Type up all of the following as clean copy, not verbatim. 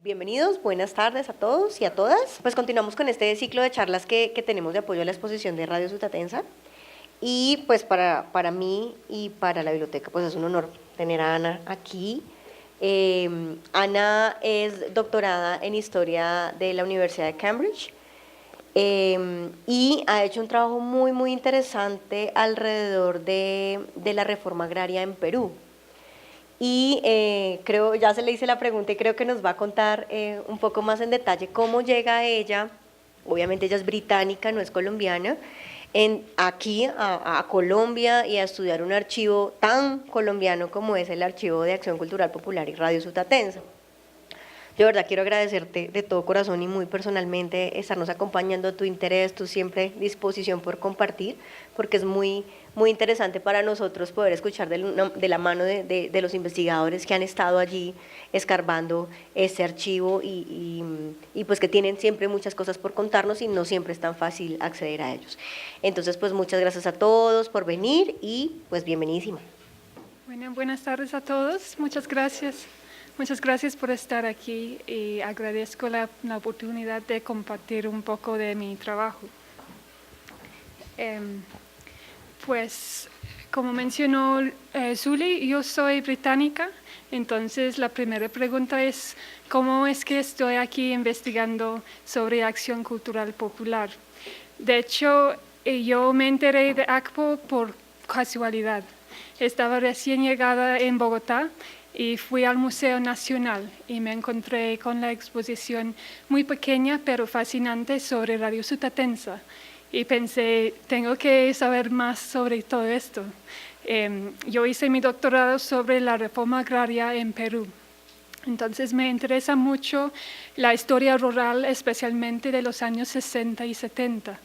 Bienvenidos, buenas tardes a todos y a todas. Pues continuamos con este ciclo de charlas que tenemos de apoyo a la exposición de Radio Sutatensa. Y pues para mí y para la biblioteca pues es un honor tener a Ana aquí. Ana es doctorada en Historia de la Universidad de Cambridge y ha hecho un trabajo muy interesante alrededor de la reforma agraria en Perú. Y creo, ya se le hice la pregunta y creo que nos va a contar un poco más en detalle cómo llega ella, obviamente ella es británica, no es colombiana, aquí a Colombia y a estudiar un archivo tan colombiano como es el Archivo de Acción Cultural Popular y Radio Sutatensa. Yo de verdad quiero agradecerte de todo corazón y muy personalmente estarnos acompañando, tu interés, tu siempre disposición por compartir, porque es muy interesante para nosotros poder escuchar de la mano de los investigadores que han estado allí escarbando este archivo y pues que tienen siempre muchas cosas por contarnos y no siempre es tan fácil acceder a ellos. Entonces pues muchas gracias a todos por venir y pues bienvenidísima. Bueno, buenas tardes a todos, muchas gracias. Muchas gracias por estar aquí y agradezco la oportunidad de compartir un poco de mi trabajo. Pues, como mencionó Zuli, yo soy británica, entonces la primera pregunta es ¿cómo es que estoy aquí investigando sobre acción cultural popular? De hecho, yo me enteré de ACPO por casualidad. Estaba recién llegada en Bogotá y fui al Museo Nacional y me encontré con la exposición muy pequeña pero fascinante sobre Radio Sutatensa y pensé, tengo que saber más sobre todo esto. Yo hice mi doctorado sobre la reforma agraria en Perú, entonces me interesa mucho la historia rural, especialmente de los años 60 y 70.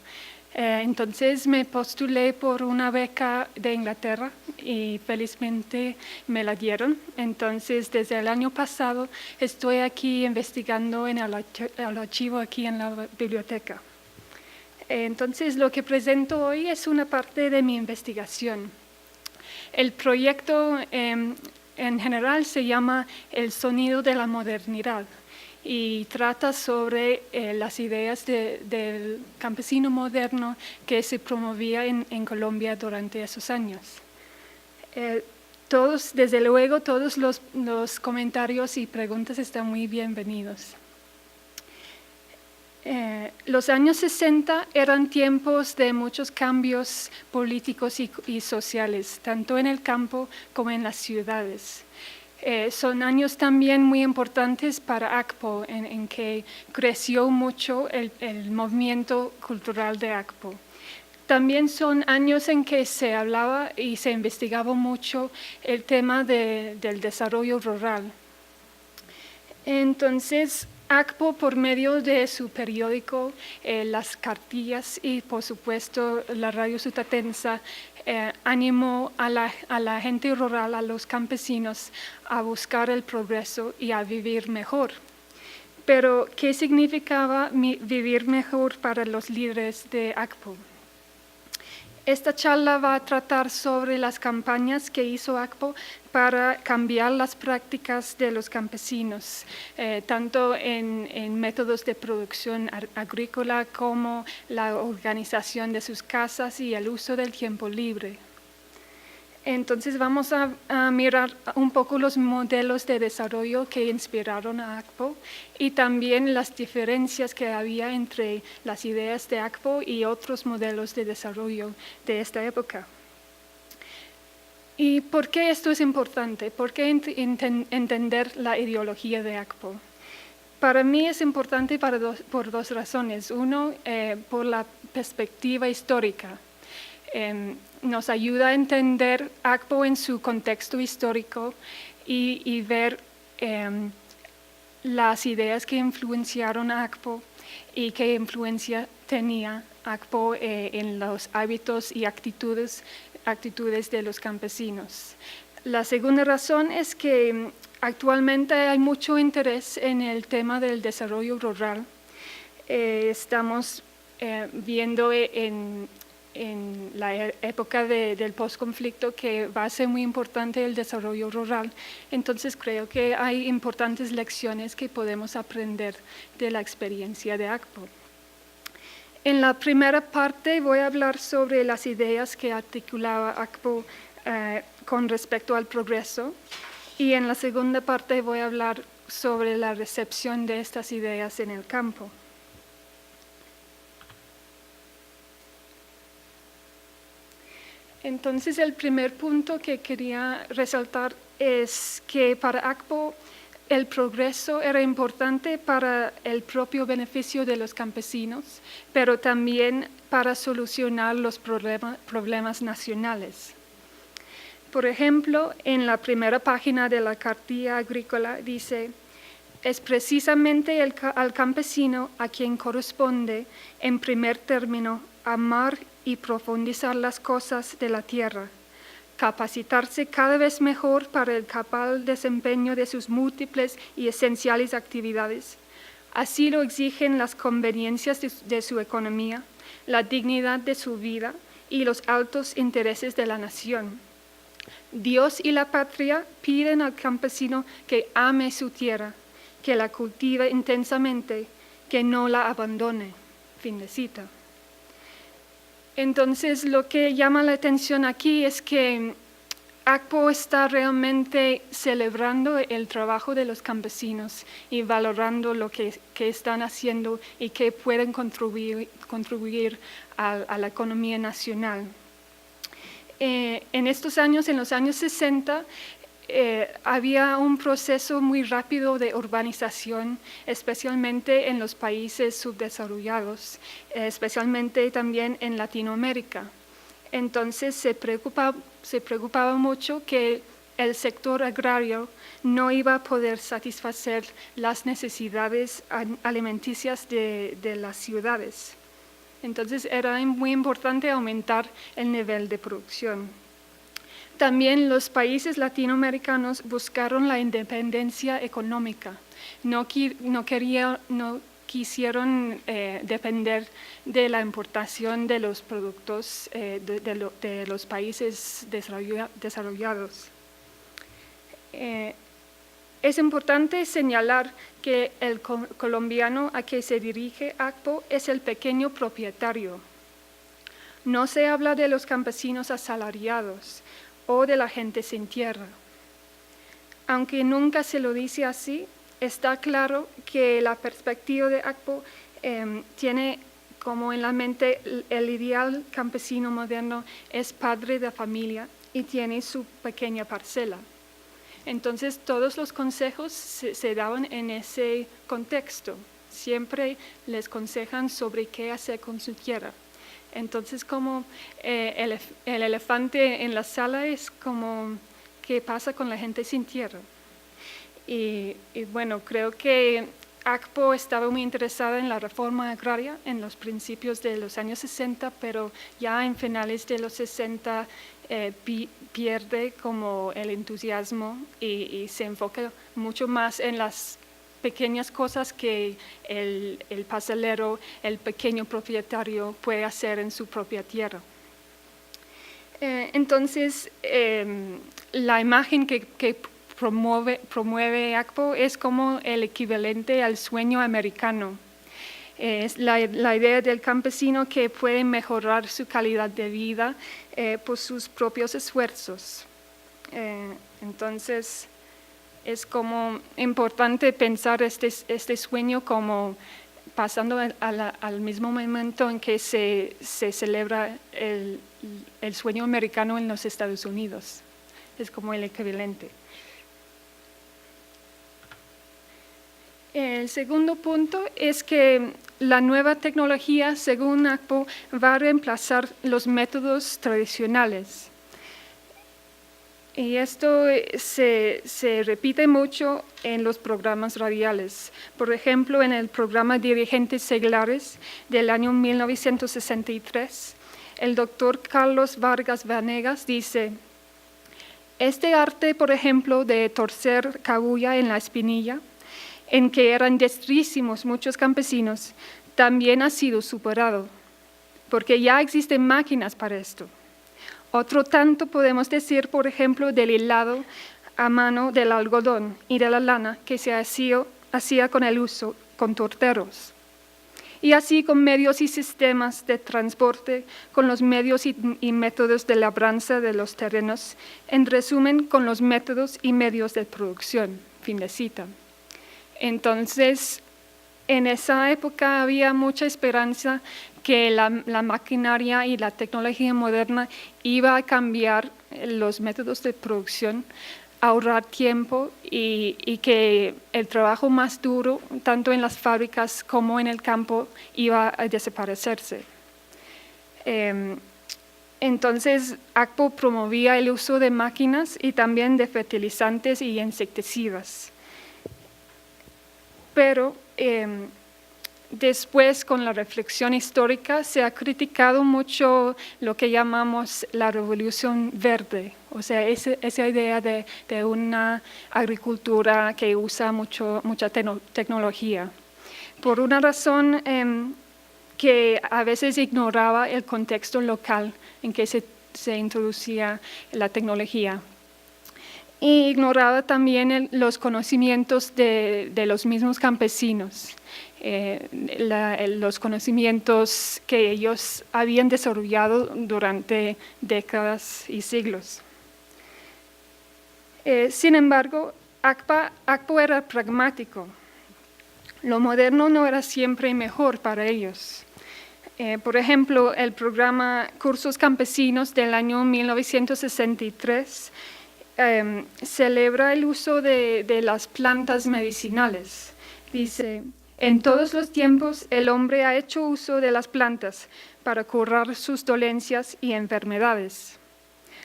Entonces me postulé por una beca de Inglaterra y felizmente me la dieron. Entonces desde el año pasado estoy aquí investigando en el archivo aquí en la biblioteca. Entonces lo que presento hoy es una parte de mi investigación. El proyecto en general se llama El sonido de la modernidad y trata sobre las ideas del campesino moderno que se promovía en Colombia durante esos años. Desde luego, todos los comentarios y preguntas están muy bienvenidos. Los años 60 eran tiempos de muchos cambios políticos y sociales, tanto en el campo como en las ciudades. Son años también muy importantes para ACPO, en que creció mucho el movimiento cultural de ACPO. También son años en que se hablaba y se investigaba mucho el tema del desarrollo rural. Entonces, ACPO, por medio de su periódico, las cartillas y, por supuesto, la Radio Sutatensa, animó a la gente rural, a los campesinos, a buscar el progreso y a vivir mejor. Pero, ¿qué significaba vivir mejor para los líderes de ACPO? Esta charla va a tratar sobre las campañas que hizo ACPO para cambiar las prácticas de los campesinos, tanto en métodos de producción agrícola como la organización de sus casas y el uso del tiempo libre. Entonces vamos a mirar un poco los modelos de desarrollo que inspiraron a ACPO y también las diferencias que había entre las ideas de ACPO y otros modelos de desarrollo de esta época. ¿Y por qué esto es importante? ¿Por qué entender la ideología de ACPO? Para mí es importante por dos razones. Uno, por la perspectiva histórica. Nos ayuda a entender ACPO en su contexto histórico y ver las ideas que influenciaron a ACPO y qué influencia tenía ACPO en los hábitos y actitudes de los campesinos. La segunda razón es que actualmente hay mucho interés en el tema del desarrollo rural. Estamos viendo en en la época del postconflicto, que va a ser muy importante el desarrollo rural. Entonces creo que hay importantes lecciones que podemos aprender de la experiencia de ACPO. En la primera parte voy a hablar sobre las ideas que articulaba ACPO con respecto al progreso, y en la segunda parte voy a hablar sobre la recepción de estas ideas en el campo. Entonces, el primer punto que quería resaltar es que para ACPO el progreso era importante para el propio beneficio de los campesinos, pero también para solucionar los problemas nacionales. Por ejemplo, en la primera página de la Cartilla Agrícola dice: es precisamente al campesino a quien corresponde, en primer término, amar y profundizar las cosas de la tierra, capacitarse cada vez mejor para el cabal desempeño de sus múltiples y esenciales actividades. Así lo exigen las conveniencias de su economía, la dignidad de su vida y los altos intereses de la nación. Dios y la patria piden al campesino que ame su tierra, que la cultive intensamente, que no la abandone. Fin de cita. Entonces, lo que llama la atención aquí es que ACPO está realmente celebrando el trabajo de los campesinos y valorando lo que están haciendo y que pueden contribuir a la economía nacional. En estos años, en los años 60, había un proceso muy rápido de urbanización, especialmente en los países subdesarrollados, especialmente también en Latinoamérica. Entonces se preocupaba mucho que el sector agrario no iba a poder satisfacer las necesidades alimenticias de las ciudades. Entonces era muy importante aumentar el nivel de producción. También los países latinoamericanos buscaron la independencia económica. No quisieron depender de la importación de los productos de los países desarrollados. Es importante señalar que el colombiano a que se dirige ACPO es el pequeño propietario. No se habla de los campesinos asalariados o de la gente sin tierra. Aunque nunca se lo dice así, está claro que la perspectiva de ACPO tiene como en la mente el ideal campesino moderno es padre de familia y tiene su pequeña parcela. Entonces todos los consejos se daban en ese contexto. Siempre les aconsejan sobre qué hacer con su tierra. Entonces, como el elefante en la sala es como qué pasa con la gente sin tierra. Y bueno, creo que ACPO estaba muy interesada en la reforma agraria en los principios de los años 60, pero ya en finales de los 60 pierde como el entusiasmo y se enfoca mucho más en las pequeñas cosas que el parcelero, el pequeño propietario puede hacer en su propia tierra. Entonces, la imagen que promueve ACPO es como el equivalente al sueño americano. Es la idea del campesino que puede mejorar su calidad de vida por sus propios esfuerzos. Entonces, es como importante pensar este sueño como pasando al mismo momento en que se celebra el sueño americano en los Estados Unidos. Es como el equivalente. El segundo punto es que la nueva tecnología, según ACPO, va a reemplazar los métodos tradicionales. Y esto se repite mucho en los programas radiales. Por ejemplo, en el programa Dirigentes Seglares del año 1963, el doctor Carlos Vargas Vanegas dice: este arte, por ejemplo, de torcer cabuya en la espinilla, en que eran diestrísimos muchos campesinos, también ha sido superado. porque ya existen máquinas para esto. Otro tanto podemos decir, por ejemplo, del hilado a mano del algodón y de la lana que se hacía con el uso con torteros. Y así con medios y sistemas de transporte, con los medios y métodos de labranza de los terrenos, en resumen, con los métodos y medios de producción. Fin de cita. Entonces, en esa época había mucha esperanza que la maquinaria y la tecnología moderna iba a cambiar los métodos de producción, ahorrar tiempo y que el trabajo más duro, tanto en las fábricas como en el campo, iba a desaparecerse. Entonces, ACPO promovía el uso de máquinas y también de fertilizantes y insecticidas. Pero después, con la reflexión histórica, se ha criticado mucho lo que llamamos la revolución verde, o sea, esa idea de una agricultura que usa mucha tecnología, por una razón que a veces ignoraba el contexto local en que se introducía la tecnología. Y ignoraba también los conocimientos de los mismos campesinos, los conocimientos que ellos habían desarrollado durante décadas y siglos. Sin embargo, ACPO era pragmático. Lo moderno no era siempre mejor para ellos. Por ejemplo, el programa Cursos Campesinos del año 1963 celebra el uso de las plantas medicinales. Dice, en todos los tiempos el hombre ha hecho uso de las plantas para curar sus dolencias y enfermedades.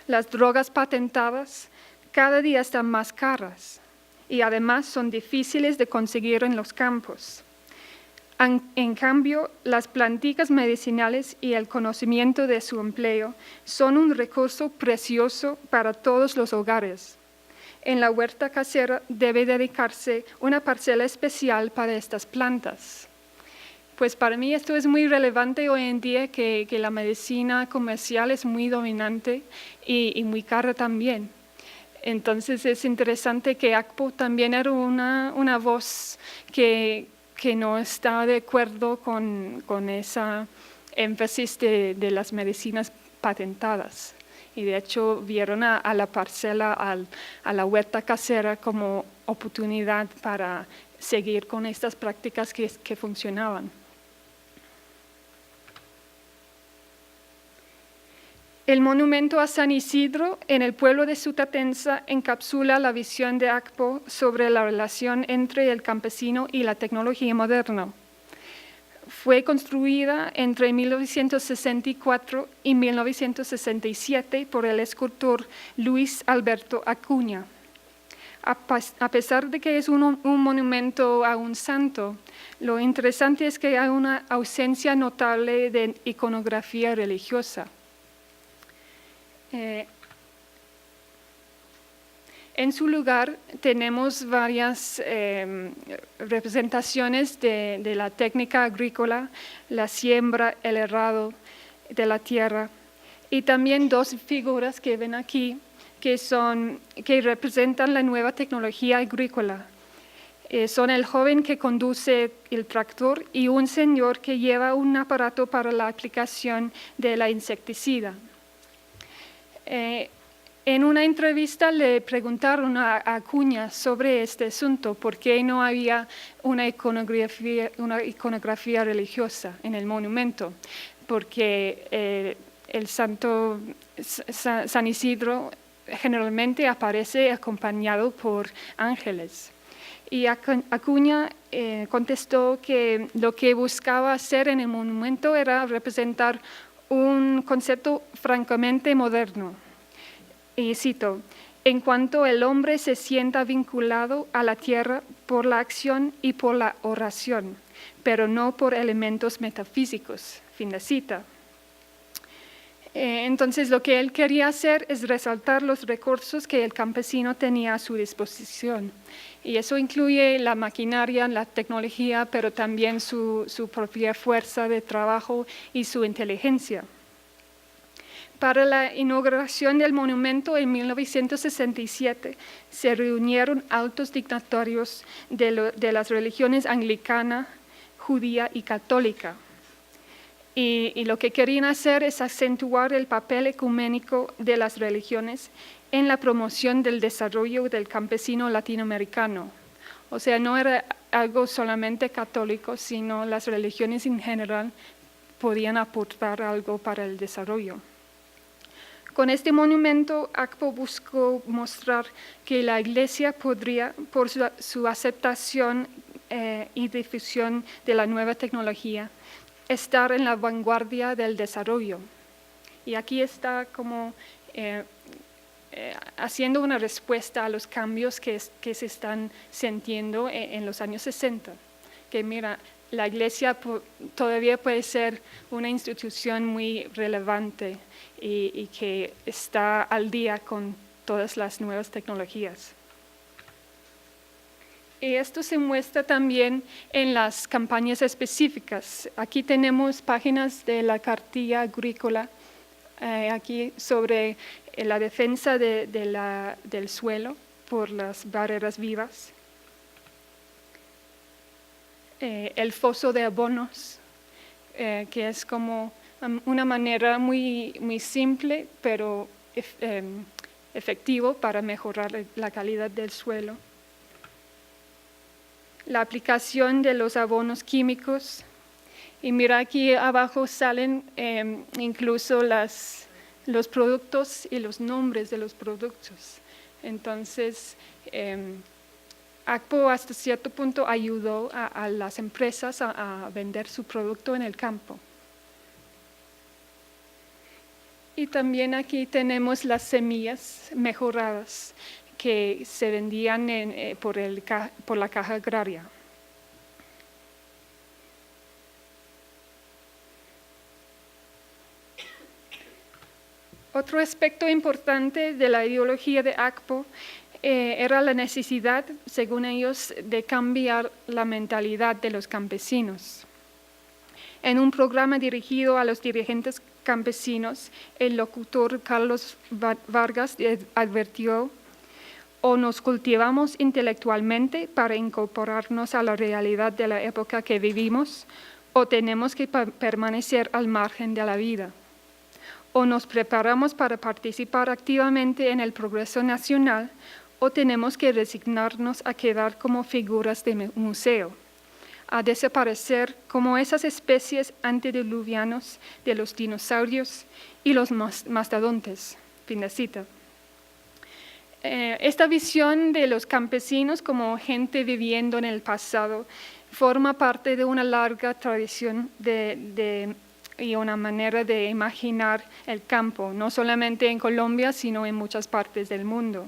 Las drogas patentadas cada día están más caras y además son difíciles de conseguir en los campos. En cambio, las planticas medicinales y el conocimiento de su empleo son un recurso precioso para todos los hogares. En la huerta casera debe dedicarse una parcela especial para estas plantas. Pues para mí esto es muy relevante hoy en día que la medicina comercial es muy dominante y muy cara también. Entonces es interesante que ACPO también era una voz que no está de acuerdo con esa énfasis de las medicinas patentadas. Y de hecho vieron a la parcela, a la huerta casera como oportunidad para seguir con estas prácticas que funcionaban. El monumento a San Isidro en el pueblo de Sutatenza encapsula la visión de ACPO sobre la relación entre el campesino y la tecnología moderna. Fue construida entre 1964 y 1967 por el escultor Luis Alberto Acuña. A pesar de que es un monumento a un santo, lo interesante es que hay una ausencia notable de iconografía religiosa. En su lugar tenemos varias representaciones de la técnica agrícola, la siembra, el arado de la tierra, y también dos figuras que ven aquí que representan la nueva tecnología agrícola. Son el joven que conduce el tractor y un señor que lleva un aparato para la aplicación de la insecticida. En una entrevista le preguntaron a Acuña sobre este asunto, por qué no había una iconografía religiosa en el monumento, porque el santo San Isidro generalmente aparece acompañado por ángeles. Y Acuña contestó que lo que buscaba hacer en el monumento era representar un concepto francamente moderno. Y cito, en cuanto el hombre se sienta vinculado a la tierra por la acción y por la oración, pero no por elementos metafísicos. Fin de cita. Entonces, lo que él quería hacer es resaltar los recursos que el campesino tenía a su disposición. Y eso incluye la maquinaria, la tecnología, pero también su propia fuerza de trabajo y su inteligencia. Para la inauguración del monumento en 1967 se reunieron altos dignatarios de las religiones anglicana, judía y católica. Y lo que querían hacer es acentuar el papel ecuménico de las religiones en la promoción del desarrollo del campesino latinoamericano. O sea, no era algo solamente católico, sino las religiones en general podían aportar algo para el desarrollo. Con este monumento, ACPO buscó mostrar que la Iglesia podría, por su aceptación y difusión de la nueva tecnología, estar en la vanguardia del desarrollo. Y aquí está como haciendo una respuesta a los cambios que se están sintiendo en los años 60. Que mira, la Iglesia todavía puede ser una institución muy relevante y que está al día con todas las nuevas tecnologías. Y esto se muestra también en las campañas específicas. Aquí tenemos páginas de la cartilla agrícola, aquí sobre la defensa del suelo por las barreras vivas. El foso de abonos, que es como una manera muy, muy simple, pero efectivo para mejorar la calidad del suelo. La aplicación de los abonos químicos. Y mira, aquí abajo salen incluso los productos y los nombres de los productos. Entonces, ACPO hasta cierto punto ayudó a las empresas a vender su producto en el campo. Y también aquí tenemos las semillas mejoradas que se vendían por la caja agraria. Otro aspecto importante de la ideología de ACPO era la necesidad, según ellos, de cambiar la mentalidad de los campesinos. En un programa dirigido a los dirigentes campesinos, el locutor Carlos Vargas advirtió: o nos cultivamos intelectualmente para incorporarnos a la realidad de la época que vivimos, o tenemos que permanecer al margen de la vida. O nos preparamos para participar activamente en el progreso nacional, o tenemos que resignarnos a quedar como figuras de museo, a desaparecer como esas especies antediluvianos de los dinosaurios y los mastodontes. Fin de cita. Esta visión de los campesinos como gente viviendo en el pasado forma parte de una larga tradición y una manera de imaginar el campo, no solamente en Colombia, sino en muchas partes del mundo.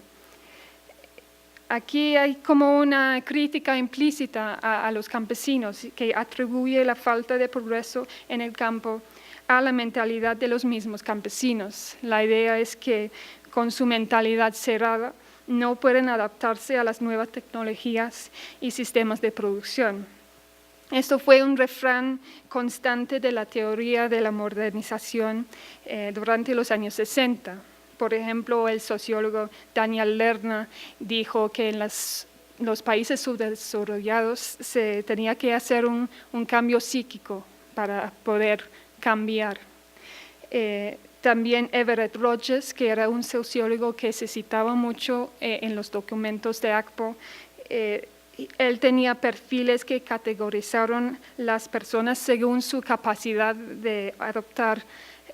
Aquí hay como una crítica implícita a los campesinos que atribuye la falta de progreso en el campo a la mentalidad de los mismos campesinos. La idea es que con su mentalidad cerrada no pueden adaptarse a las nuevas tecnologías y sistemas de producción. Esto fue un refrán constante de la teoría de la modernización durante los años 60. Por ejemplo, el sociólogo Daniel Lerner dijo que en los países subdesarrollados se tenía que hacer un cambio psíquico para poder cambiar. También Everett Rogers, que era un sociólogo que se citaba mucho en los documentos de ACPO, él tenía perfiles que categorizaron las personas según su capacidad de adoptar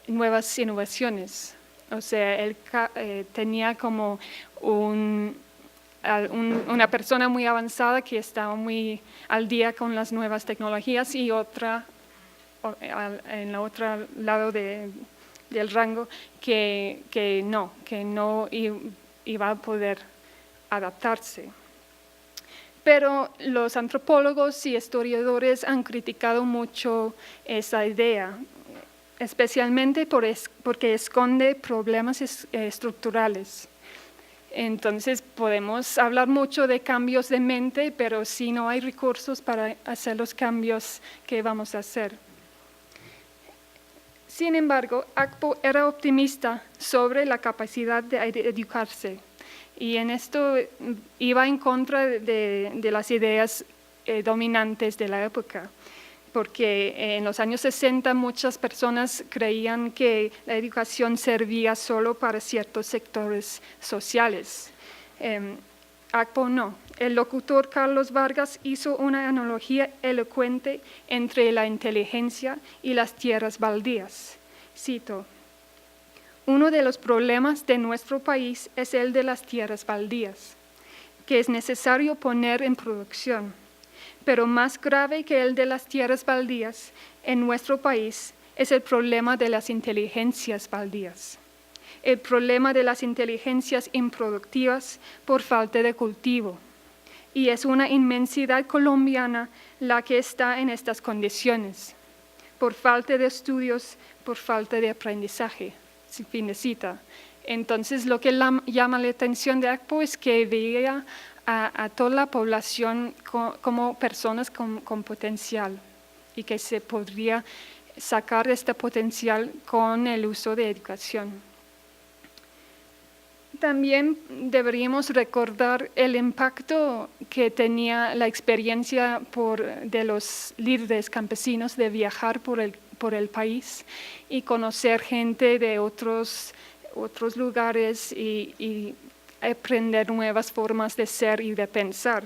nuevas innovaciones. O sea, él tenía como una persona muy avanzada que estaba muy al día con las nuevas tecnologías y otra en el otro lado del rango que no iba a poder adaptarse. Pero los antropólogos y historiadores han criticado mucho esa idea. especialmente porque esconde problemas estructurales. Entonces podemos hablar mucho de cambios de mente, pero si no hay recursos para hacer los cambios que vamos a hacer. Sin embargo, Akpo era optimista sobre la capacidad de educarse y en esto iba en contra de las ideas dominantes de la época, porque en los años 60 muchas personas creían que la educación servía solo para ciertos sectores sociales. Akpo no. El locutor Carlos Vargas hizo una analogía elocuente entre la inteligencia y las tierras baldías. Cito: uno de los problemas de nuestro país es el de las tierras baldías, que es necesario poner en producción. Pero más grave que el de las tierras baldías en nuestro país es el problema de las inteligencias baldías. El problema de las inteligencias improductivas por falta de cultivo. Y es una inmensidad colombiana la que está en estas condiciones, por falta de estudios, por falta de aprendizaje. Fin de cita. Entonces, lo que llama la atención de Akpo es que veía a toda la población como personas con potencial y que se podría sacar este potencial con el uso de educación. También deberíamos recordar el impacto que tenía la experiencia de los líderes campesinos de viajar por el país y conocer gente de otros lugares y aprender nuevas formas de ser y de pensar.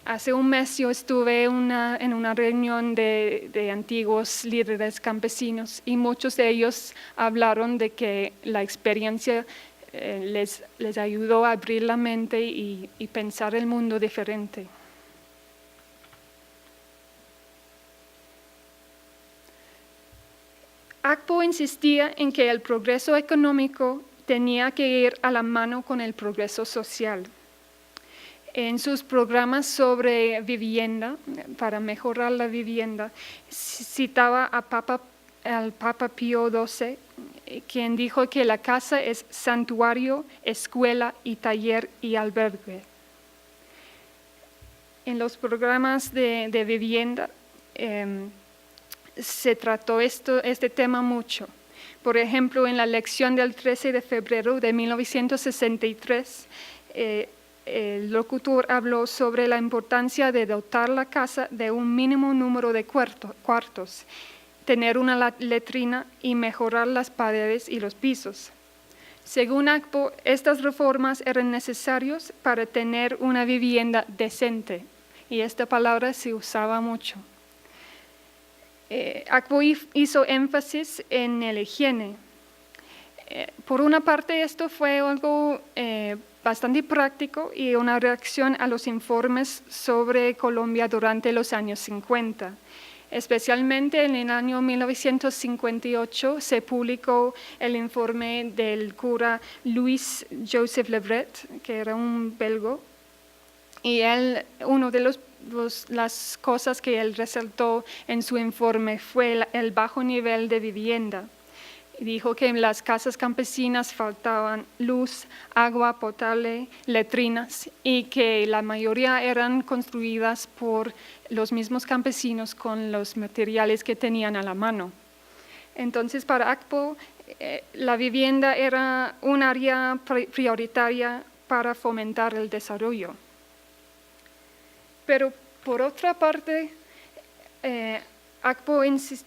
Hace un mes yo estuve en una reunión de antiguos líderes campesinos y muchos de ellos hablaron de que la experiencia les ayudó a abrir la mente y pensar el mundo diferente. Akpo insistía en que el progreso económico tenía que ir a la mano con el progreso social. En sus programas sobre vivienda, para mejorar la vivienda, citaba al Papa Pío XII, quien dijo que la casa es santuario, escuela y taller y albergue. En los programas de vivienda se trató este tema mucho. Por ejemplo, en la lección del 13 de febrero de 1963, el locutor habló sobre la importancia de dotar la casa de un mínimo número de cuartos, tener una letrina y mejorar las paredes y los pisos. Según Akpo, estas reformas eran necesarias para tener una vivienda decente, y esta palabra se usaba mucho. Akpo hizo énfasis en la higiene. Por una parte, esto fue algo bastante práctico y una reacción a los informes sobre Colombia durante los años 50. Especialmente en el año 1958 se publicó el informe del cura Louis Joseph Lebret, que era un belga, y uno de las cosas que él resaltó en su informe fue el bajo nivel de vivienda. Dijo que en las casas campesinas faltaban luz, agua potable, letrinas y que la mayoría eran construidas por los mismos campesinos con los materiales que tenían a la mano. Entonces, para Akpo, la vivienda era un área prioritaria para fomentar el desarrollo. Pero, por otra parte, Akpo énfasis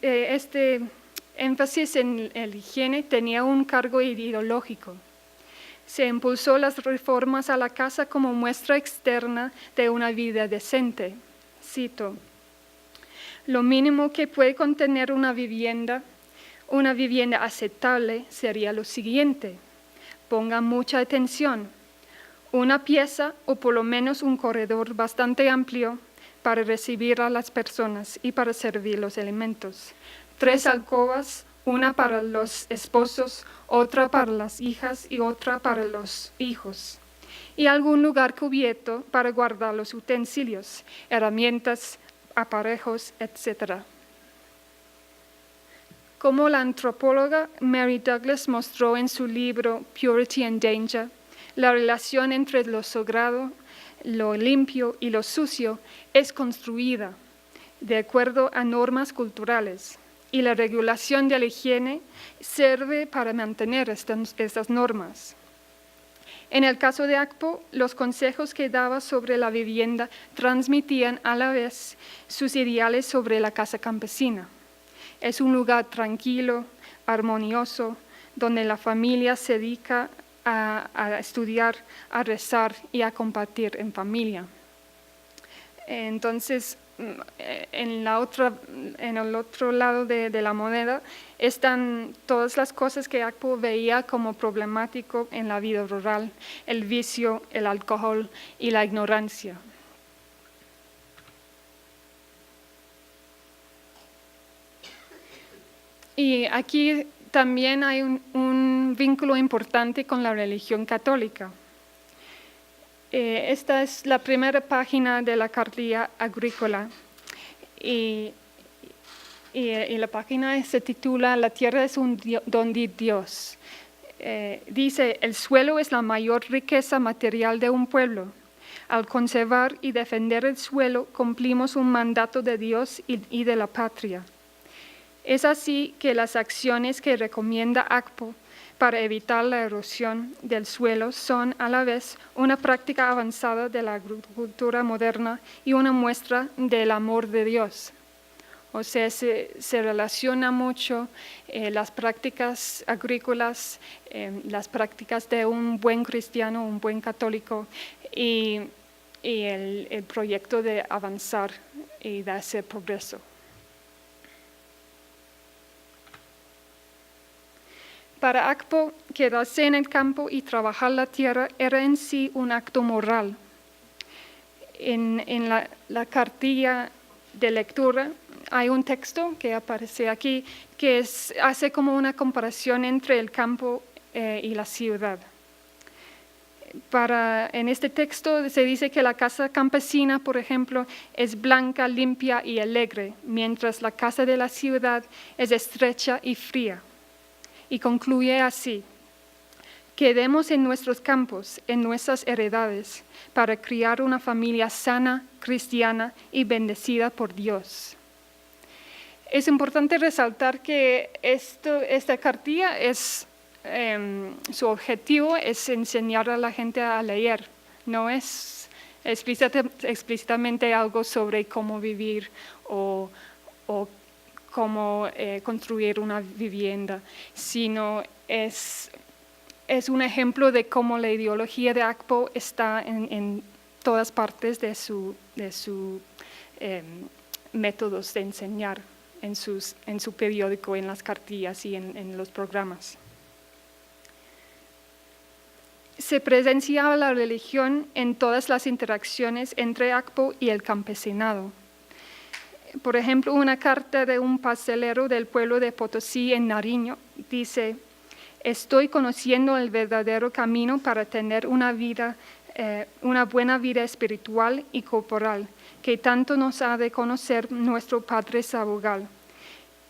en la higiene tenía un cargo ideológico. Se impulsó las reformas a la casa como muestra externa de una vida decente. Cito: lo mínimo que puede contener una vivienda aceptable sería lo siguiente. Pongan mucha atención. Una pieza o por lo menos un corredor bastante amplio para recibir a las personas y para servir los alimentos. 3 alcobas, una para los esposos, otra para las hijas y otra para los hijos. Y algún lugar cubierto para guardar los utensilios, herramientas, aparejos, etc. Como la antropóloga Mary Douglas mostró en su libro Purity and Danger, la relación entre lo sagrado, lo limpio y lo sucio es construida de acuerdo a normas culturales, y la regulación de la higiene sirve para mantener estas normas. En el caso de Akpo, los consejos que daba sobre la vivienda transmitían a la vez sus ideales sobre la casa campesina. Es un lugar tranquilo, armonioso, donde la familia se dedica a estudiar, a rezar y a compartir en familia. Entonces, en el otro lado de la moneda están todas las cosas que Akpo veía como problemático en la vida rural: el vicio, el alcohol y la ignorancia. Y aquí también hay un vínculo importante con la religión católica. Esta es la primera página de la cartilla agrícola y la página se titula "La tierra es un don de Dios". Dice: el suelo es la mayor riqueza material de un pueblo. Al conservar y defender el suelo, cumplimos un mandato de Dios y de la patria. Es así que las acciones que recomienda Akpo para evitar la erosión del suelo son a la vez una práctica avanzada de la agricultura moderna y una muestra del amor de Dios. O sea, se relaciona mucho las prácticas agrícolas, las prácticas de un buen cristiano, un buen católico, y el proyecto de avanzar y de hacer progreso. Para Akpo, quedarse en el campo y trabajar la tierra era en sí un acto moral. En la cartilla de lectura hay un texto que aparece aquí que hace como una comparación entre el campo y la ciudad. En este texto se dice que la casa campesina, por ejemplo, es blanca, limpia y alegre, mientras la casa de la ciudad es estrecha y fría. Y concluye así: quedemos en nuestros campos, en nuestras heredades, para criar una familia sana, cristiana y bendecida por Dios. Es importante resaltar que esta cartilla su objetivo es enseñar a la gente a leer, no es explícitamente algo sobre cómo vivir o cómo construir una vivienda, sino es un ejemplo de cómo la ideología de Akpo está en todas partes de sus métodos de enseñar, en su periódico, en las cartillas y en los programas. Se presenciaba la religión en todas las interacciones entre Akpo y el campesinado. Por ejemplo, una carta de un pastelero del pueblo de Potosí en Nariño dice: estoy conociendo el verdadero camino para tener una buena vida espiritual y corporal, que tanto nos ha de conocer nuestro Padre Sabogal,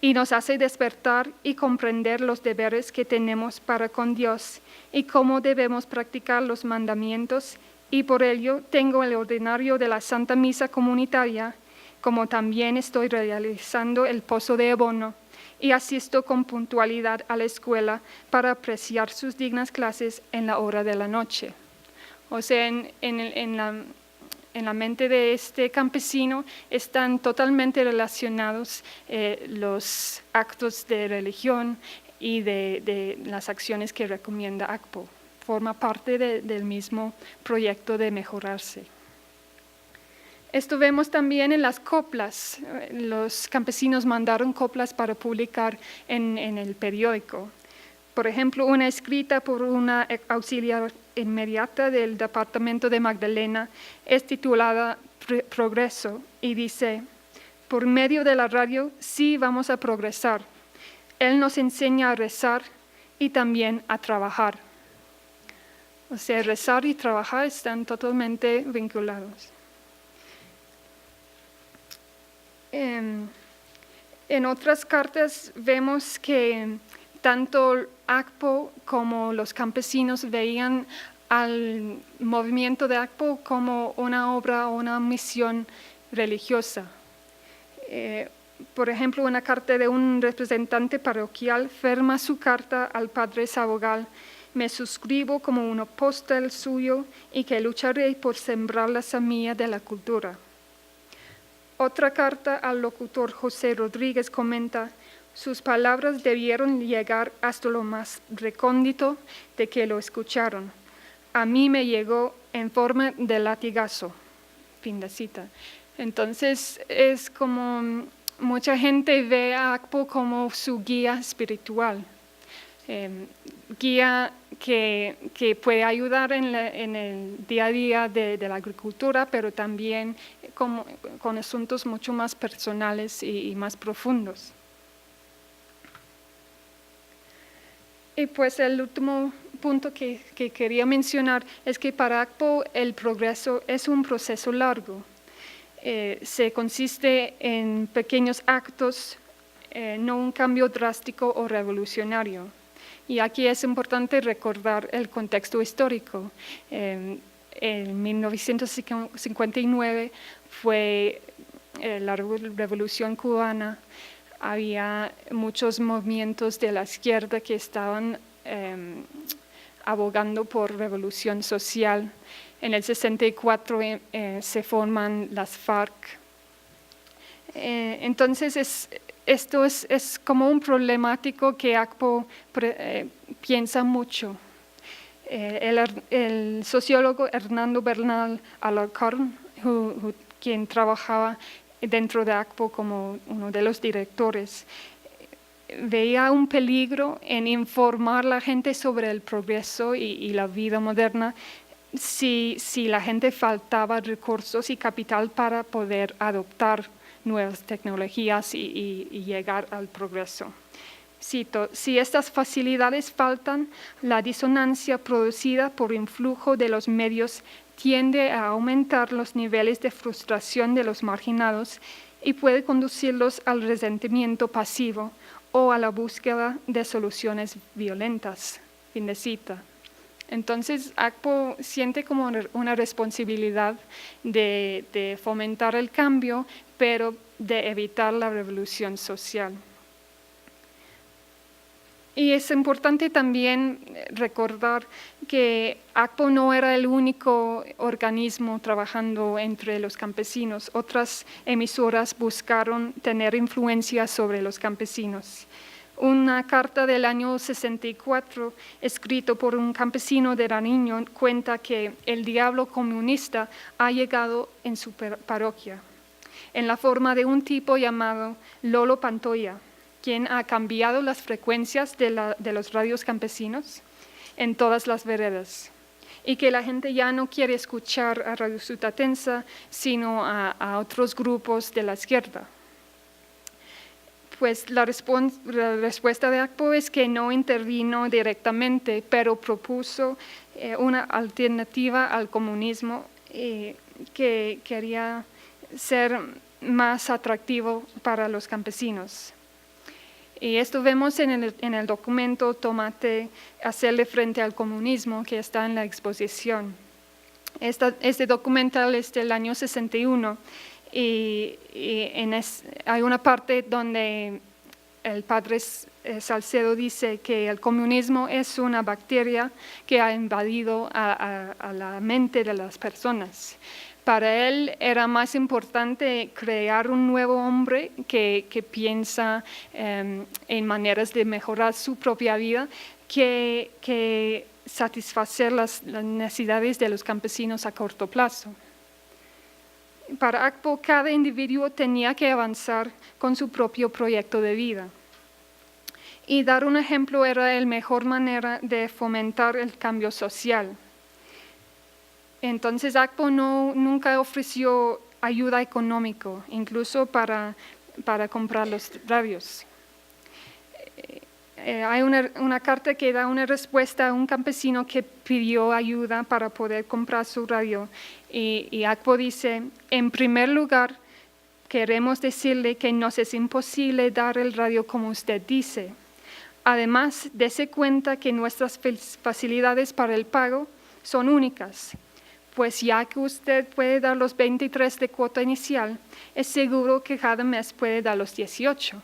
y nos hace despertar y comprender los deberes que tenemos para con Dios y cómo debemos practicar los mandamientos, y por ello tengo el ordinario de la Santa Misa comunitaria, como también estoy realizando el pozo de abono y asisto con puntualidad a la escuela para apreciar sus dignas clases en la hora de la noche. O sea, en la mente de este campesino están totalmente relacionados los actos de religión y de las acciones que recomienda Akpo. Forma parte del mismo proyecto de mejorarse. Esto vemos también en las coplas. Los campesinos mandaron coplas para publicar en el periódico. Por ejemplo, una escrita por una auxiliar inmediata del departamento de Magdalena es titulada Progreso y dice: por medio de la radio sí vamos a progresar. Él nos enseña a rezar y también a trabajar. O sea, rezar y trabajar están totalmente vinculados. En otras cartas vemos que tanto ACPO como los campesinos veían al movimiento de ACPO como una obra o una misión religiosa. Por ejemplo, una carta de un representante parroquial firma su carta al padre Sabogal: me suscribo como un apóstol suyo y que lucharé por sembrar la semilla de la cultura. Otra carta al locutor José Rodríguez comenta: sus palabras debieron llegar hasta lo más recóndito de que lo escucharon. A mí me llegó en forma de latigazo. Fin de cita. Entonces es como mucha gente ve a ACPO como su guía espiritual, guía que puede ayudar en el día a día de la agricultura, pero también con asuntos mucho más personales y más profundos. Y pues el último punto que quería mencionar es que para ACPO el progreso es un proceso largo. Se consiste en pequeños actos, no un cambio drástico o revolucionario. Y aquí es importante recordar el contexto histórico. En 1959 fue la Revolución Cubana. Había muchos movimientos de la izquierda que estaban abogando por revolución social. En el 64 se forman las FARC. Entonces esto es como un problemático que ACPO piensa mucho. El sociólogo Hernando Bernal Alarcón, quien trabajaba dentro de ACPO como uno de los directores, veía un peligro en informar a la gente sobre el progreso y la vida moderna si la gente faltaba recursos y capital para poder adoptar nuevas tecnologías y llegar al progreso. Cito: si estas facilidades faltan, la disonancia producida por influjo de los medios tiende a aumentar los niveles de frustración de los marginados y puede conducirlos al resentimiento pasivo o a la búsqueda de soluciones violentas. Fin de cita. Entonces, ACPO siente como una responsabilidad de fomentar el cambio, pero de evitar la revolución social. Y es importante también recordar que ACPO no era el único organismo trabajando entre los campesinos. Otras emisoras buscaron tener influencia sobre los campesinos. Una carta del año 64, escrito por un campesino de Nariño, cuenta que el diablo comunista ha llegado en su parroquia, en la forma de un tipo llamado Lolo Pantoya, quien ha cambiado las frecuencias de los radios campesinos en todas las veredas, y que la gente ya no quiere escuchar a Radio Sutatensa, sino a otros grupos de la izquierda. Pues la respuesta de ACPO es que no intervino directamente, pero propuso una alternativa al comunismo que quería ser más atractivo para los campesinos. Y esto vemos en el documento Tomate, hacerle frente al comunismo, que está en la exposición. Este documental es del año 61 y hay una parte donde el padre Salcedo dice que el comunismo es una bacteria que ha invadido a la mente de las personas. Para él era más importante crear un nuevo hombre que piensa en maneras de mejorar su propia vida que satisfacer las necesidades de los campesinos a corto plazo. Para ACPO, cada individuo tenía que avanzar con su propio proyecto de vida. Y dar un ejemplo era la mejor manera de fomentar el cambio social. Entonces ACPO nunca ofreció ayuda económica, incluso para comprar los radios. Hay una carta que da una respuesta a un campesino que pidió ayuda para poder comprar su radio y ACPO dice: en primer lugar, queremos decirle que nos es imposible dar el radio como usted dice. Además, dése cuenta que nuestras facilidades para el pago son únicas, pues ya que usted puede dar los 23 de cuota inicial, es seguro que cada mes puede dar los 18.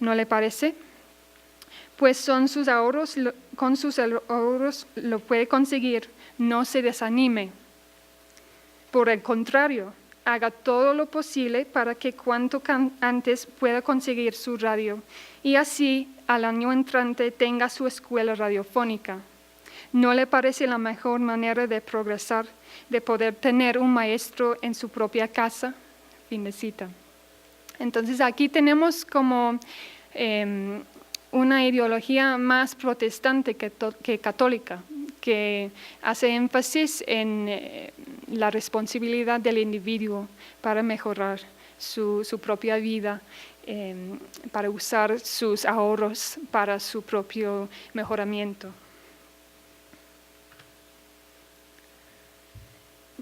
¿No le parece? Pues con sus ahorros lo puede conseguir, no se desanime. Por el contrario, haga todo lo posible para que cuanto antes pueda conseguir su radio y así al año entrante tenga su escuela radiofónica. ¿No le parece la mejor manera de progresar, de poder tener un maestro en su propia casa? Fin de cita. Entonces aquí tenemos como una ideología más protestante que católica, que hace énfasis en la responsabilidad del individuo para mejorar su propia vida, para usar sus ahorros para su propio mejoramiento.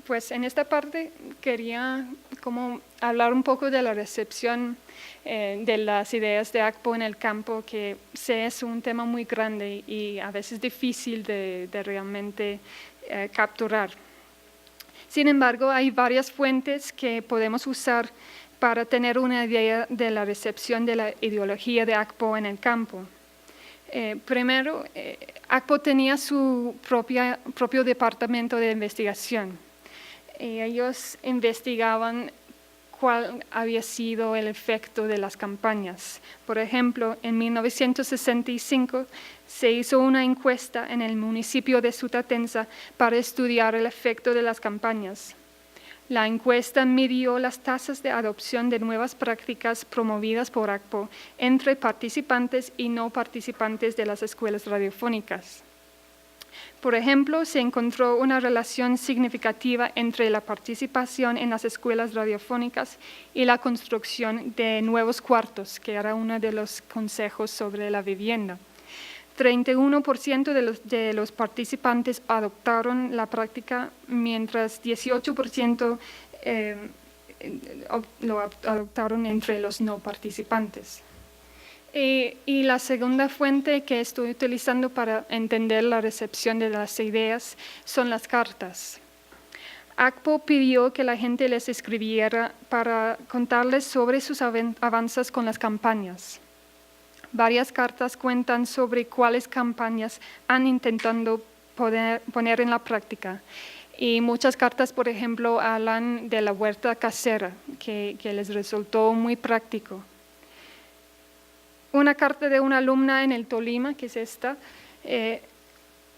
Pues en esta parte quería como hablar un poco de la recepción de las ideas de ACPO en el campo, que sé es un tema muy grande y a veces difícil de realmente capturar. Sin embargo, hay varias fuentes que podemos usar para tener una idea de la recepción de la ideología de ACPO en el campo. Primero, ACPO tenía su propio departamento de investigación. Y ellos investigaban cuál había sido el efecto de las campañas. Por ejemplo, en 1965 se hizo una encuesta en el municipio de Sutatenza para estudiar el efecto de las campañas. La encuesta midió las tasas de adopción de nuevas prácticas promovidas por ACPO entre participantes y no participantes de las escuelas radiofónicas. Por ejemplo, se encontró una relación significativa entre la participación en las escuelas radiofónicas y la construcción de nuevos cuartos, que era uno de los consejos sobre la vivienda. 31% de los participantes adoptaron la práctica, mientras 18% lo adoptaron entre los no participantes. Y la segunda fuente que estoy utilizando para entender la recepción de las ideas son las cartas. ACPO pidió que la gente les escribiera para contarles sobre sus avances con las campañas. Varias cartas cuentan sobre cuáles campañas han intentado poner en la práctica. Y muchas cartas, por ejemplo, hablan de la huerta casera, que les resultó muy práctico. Una carta de una alumna en el Tolima, que es esta,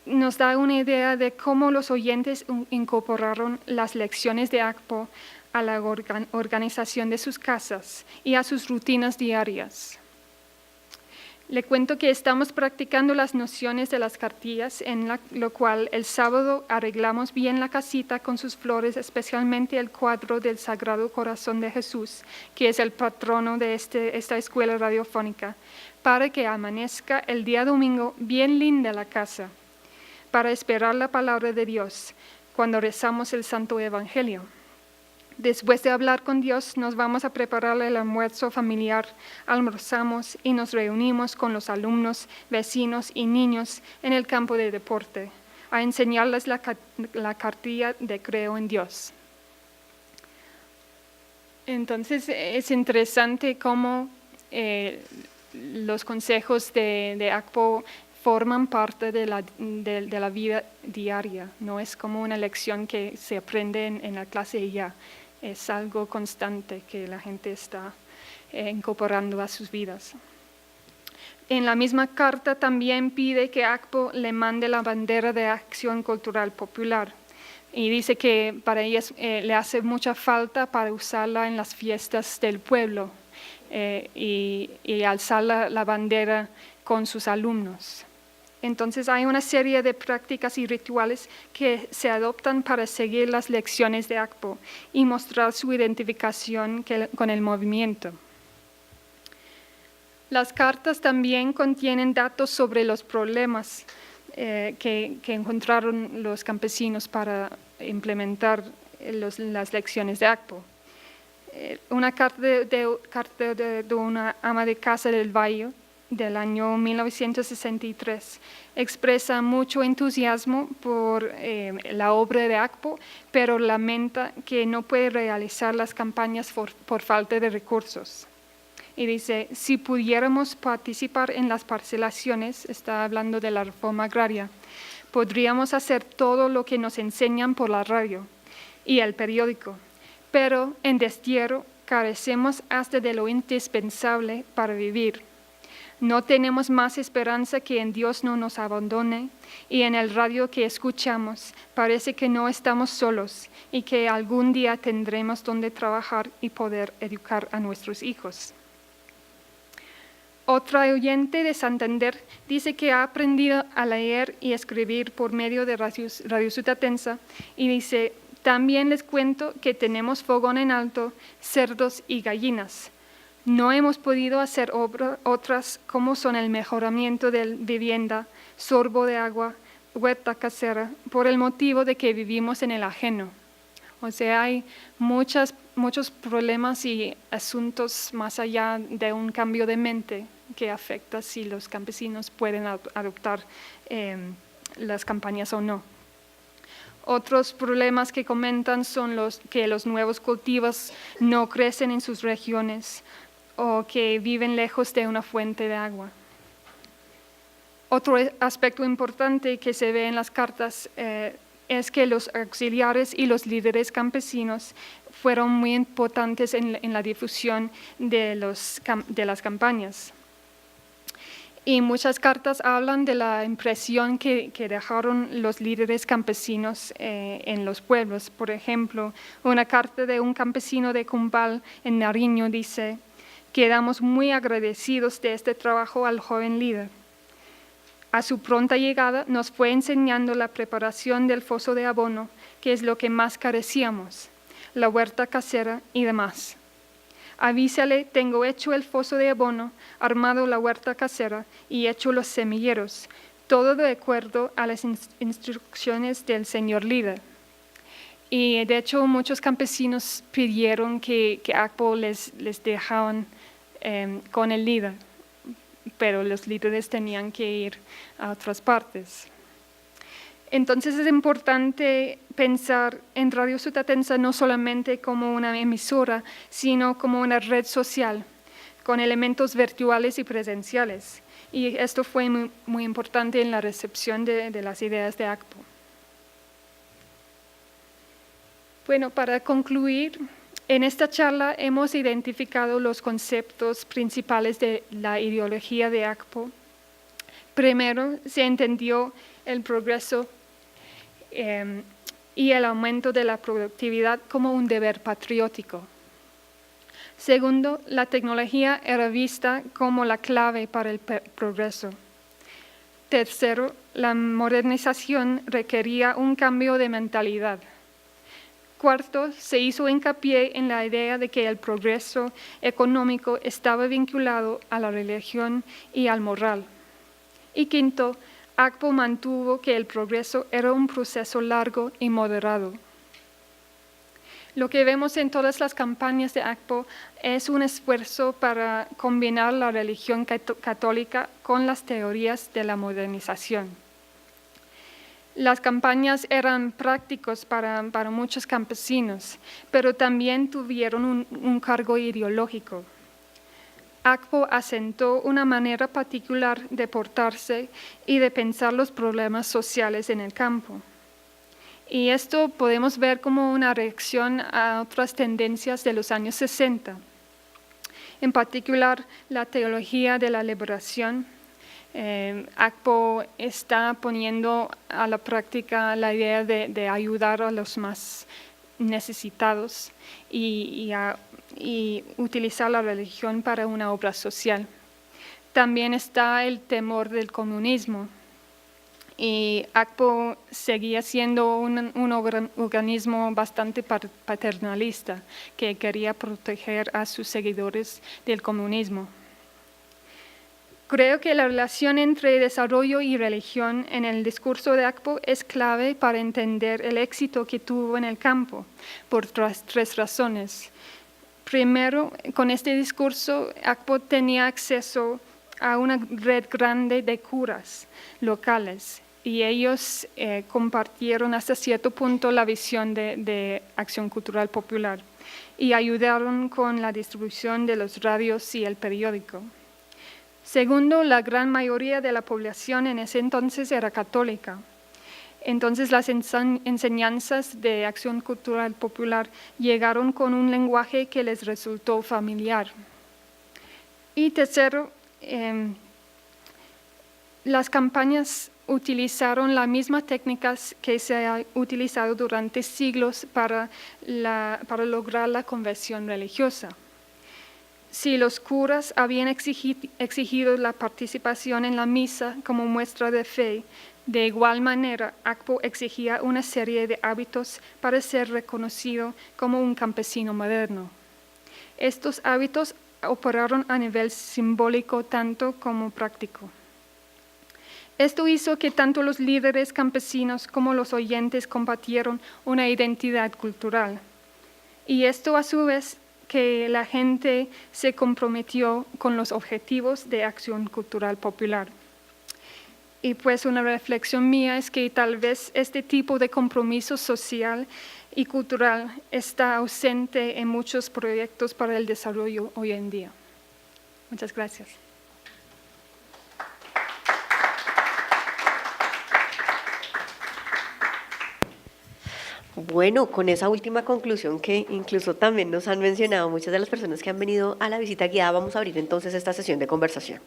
nos da una idea de cómo los oyentes incorporaron las lecciones de ACPO a la organización de sus casas y a sus rutinas diarias. Le cuento que estamos practicando las nociones de las cartillas, en lo cual el sábado arreglamos bien la casita con sus flores, especialmente el cuadro del Sagrado Corazón de Jesús, que es el patrono de esta escuela radiofónica, para que amanezca el día domingo bien linda la casa, para esperar la palabra de Dios cuando rezamos el Santo Evangelio. Después de hablar con Dios, nos vamos a preparar el almuerzo familiar, almorzamos y nos reunimos con los alumnos, vecinos y niños en el campo de deporte, a enseñarles la cartilla de Creo en Dios. Entonces, es interesante cómo los consejos de ACPO forman parte de la vida diaria, no es como una lección que se aprende en la clase y ya. Es algo constante que la gente está incorporando a sus vidas. En la misma carta también pide que ACPO le mande la bandera de Acción Cultural Popular y dice que para ellas le hace mucha falta para usarla en las fiestas del pueblo y alzar la bandera con sus alumnos. Entonces hay una serie de prácticas y rituales que se adoptan para seguir las lecciones de ACPO y mostrar su identificación con el movimiento. Las cartas también contienen datos sobre los problemas que encontraron los campesinos para implementar las lecciones de ACPO. Una carta de una ama de casa del Valle del año 1963 expresa mucho entusiasmo por la obra de ACPO, pero lamenta que no puede realizar las campañas por falta de recursos. Y dice, si pudiéramos participar en las parcelaciones, está hablando de la reforma agraria, podríamos hacer todo lo que nos enseñan por la radio y el periódico, pero en destierro carecemos hasta de lo indispensable para vivir. No tenemos más esperanza que en Dios no nos abandone, y en el radio que escuchamos parece que no estamos solos y que algún día tendremos donde trabajar y poder educar a nuestros hijos. Otra oyente de Santander dice que ha aprendido a leer y escribir por medio de Radio Sutatensa y dice, también les cuento que tenemos fogón en alto, cerdos y gallinas. No hemos podido hacer otras como son el mejoramiento de vivienda, sorbo de agua, huerta casera, por el motivo de que vivimos en el ajeno. O sea, hay muchos problemas y asuntos más allá de un cambio de mente que afecta si los campesinos pueden adoptar las campañas o no. Otros problemas que comentan son que los nuevos cultivos no crecen en sus regiones o que viven lejos de una fuente de agua. Otro aspecto importante que se ve en las cartas es que los auxiliares y los líderes campesinos fueron muy importantes en la difusión de las campañas. Y muchas cartas hablan de la impresión que dejaron los líderes campesinos en los pueblos. Por ejemplo, una carta de un campesino de Cumbal en Nariño dice, quedamos muy agradecidos de este trabajo al joven líder. A su pronta llegada nos fue enseñando la preparación del foso de abono, que es lo que más carecíamos, la huerta casera y demás. Avísale, tengo hecho el foso de abono, armado la huerta casera y hecho los semilleros, todo de acuerdo a las instrucciones del señor líder. Y de hecho muchos campesinos pidieron que ACPO les dejaban con el líder, pero los líderes tenían que ir a otras partes. Entonces es importante pensar en Radio Sutatensa no solamente como una emisora, sino como una red social, con elementos virtuales y presenciales. Y esto fue muy, muy importante en la recepción de las ideas de ACPO. Bueno, para concluir, en esta charla hemos identificado los conceptos principales de la ideología de ACPO. Primero, se entendió el progreso y el aumento de la productividad como un deber patriótico. Segundo, la tecnología era vista como la clave para el progreso. Tercero, la modernización requería un cambio de mentalidad. Cuarto, se hizo hincapié en la idea de que el progreso económico estaba vinculado a la religión y al moral. Y quinto, ACPO mantuvo que el progreso era un proceso largo y moderado. Lo que vemos en todas las campañas de ACPO es un esfuerzo para combinar la religión católica con las teorías de la modernización. Las campañas eran prácticos para muchos campesinos, pero también tuvieron un cargo ideológico. ACPO asentó una manera particular de portarse y de pensar los problemas sociales en el campo. Y esto podemos ver como una reacción a otras tendencias de los años 60. En particular, la teología de la liberación. ACPO está poniendo a la práctica la idea de ayudar a los más necesitados y utilizar la religión para una obra social. También está el temor del comunismo. Y ACPO seguía siendo un organismo bastante paternalista que quería proteger a sus seguidores del comunismo. Creo que la relación entre desarrollo y religión en el discurso de ACPO es clave para entender el éxito que tuvo en el campo, por tres razones. Primero, con este discurso, ACPO tenía acceso a una red grande de curas locales y ellos compartieron hasta cierto punto la visión de Acción Cultural Popular y ayudaron con la distribución de los radios y el periódico. Segundo, la gran mayoría de la población en ese entonces era católica. Entonces las enseñanzas de Acción Cultural Popular llegaron con un lenguaje que les resultó familiar. Y tercero, las campañas utilizaron las mismas técnicas que se han utilizado durante siglos para lograr la conversión religiosa. Si los curas habían exigido la participación en la misa como muestra de fe, de igual manera, ACPO exigía una serie de hábitos para ser reconocido como un campesino moderno. Estos hábitos operaron a nivel simbólico tanto como práctico. Esto hizo que tanto los líderes campesinos como los oyentes compartieron una identidad cultural. Y esto a su vez que la gente se comprometió con los objetivos de Acción Cultural Popular. Y pues una reflexión mía es que tal vez este tipo de compromiso social y cultural está ausente en muchos proyectos para el desarrollo hoy en día. Muchas gracias. Bueno, con esa última conclusión que incluso también nos han mencionado muchas de las personas que han venido a la visita guiada, vamos a abrir entonces esta sesión de conversación.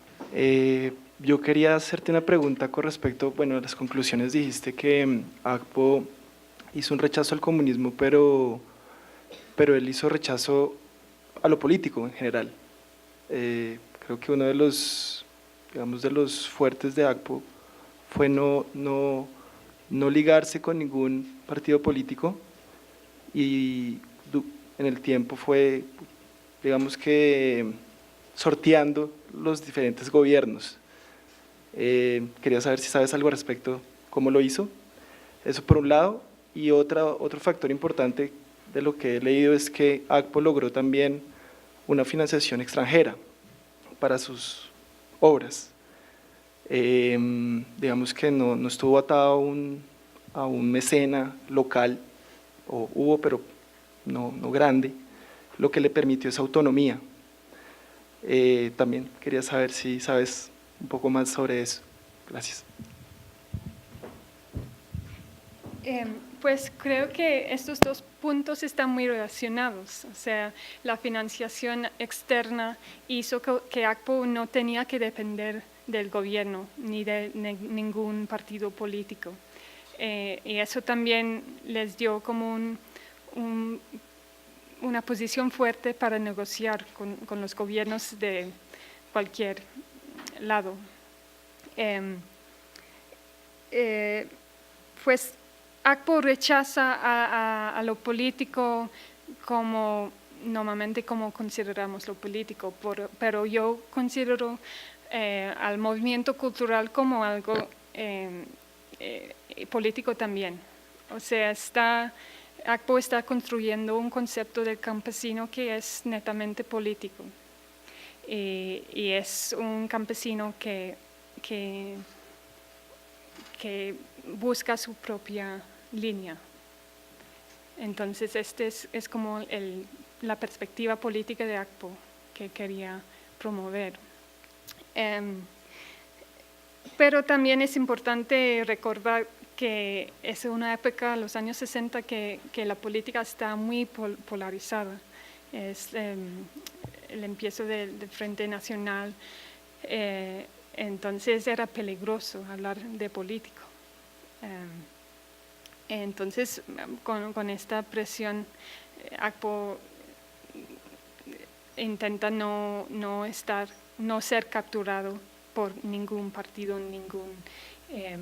Yo quería hacerte una pregunta con respecto, bueno, a las conclusiones. Dijiste que ACPO hizo un rechazo al comunismo, pero él hizo rechazo a lo político en general. Creo que uno de los, digamos, de los fuertes de ACPO fue no ligarse con ningún partido político y en el tiempo fue, digamos que, sorteando los diferentes gobiernos. Quería saber si sabes algo al respecto, cómo lo hizo, eso por un lado, y otro factor importante de lo que he leído es que ACPO logró también una financiación extranjera para sus obras. Digamos que no estuvo atado a un mecena local, o hubo, pero no grande, lo que le permitió esa autonomía. También quería saber si sabes un poco más sobre eso. Gracias. Pues creo que estos dos puntos están muy relacionados. O sea, la financiación externa hizo que ACPO no tenía que depender del gobierno ni de ningún partido político. Y eso también les dio como una posición fuerte para negociar con los gobiernos de cualquier lado. Pues ACPO rechaza a lo político normalmente como consideramos lo político, pero yo considero al movimiento cultural como algo político también. O sea, ACPO está construyendo un concepto del campesino que es netamente político y es un campesino que busca su propia línea. Entonces, este es como la perspectiva política de ACPO que quería promover. Pero también es importante recordar que es una época, los años 60, que la política está muy polarizada. Es el empiezo del Frente Nacional, entonces era peligroso hablar de político. Entonces, con esta presión, ACPO intenta no ser capturado por ningún partido, ningún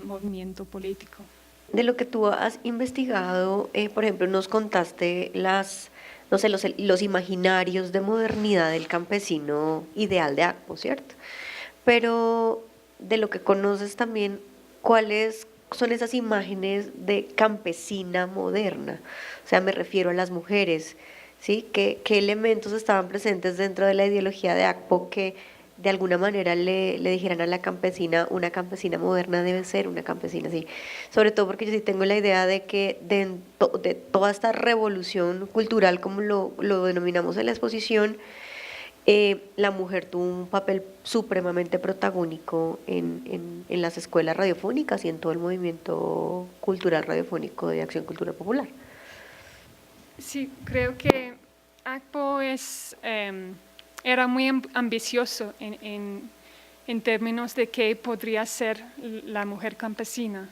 movimiento político. De lo que tú has investigado, por ejemplo, nos contaste los imaginarios de modernidad del campesino ideal de ACPO, ¿cierto? Pero de lo que conoces también, ¿cuáles son esas imágenes de campesina moderna? O sea, me refiero a las mujeres ¿sí? ¿Qué elementos estaban presentes dentro de la ideología de ACPO que de alguna manera le dijeran a la campesina, una campesina moderna debe ser una campesina así? Sobre todo porque yo sí tengo la idea de que de toda esta revolución cultural, como lo denominamos en la exposición, la mujer tuvo un papel supremamente protagónico en las escuelas radiofónicas y en todo el movimiento cultural radiofónico de Acción Cultural Popular. Sí, creo que ACPO era muy ambicioso en términos de qué podría ser la mujer campesina.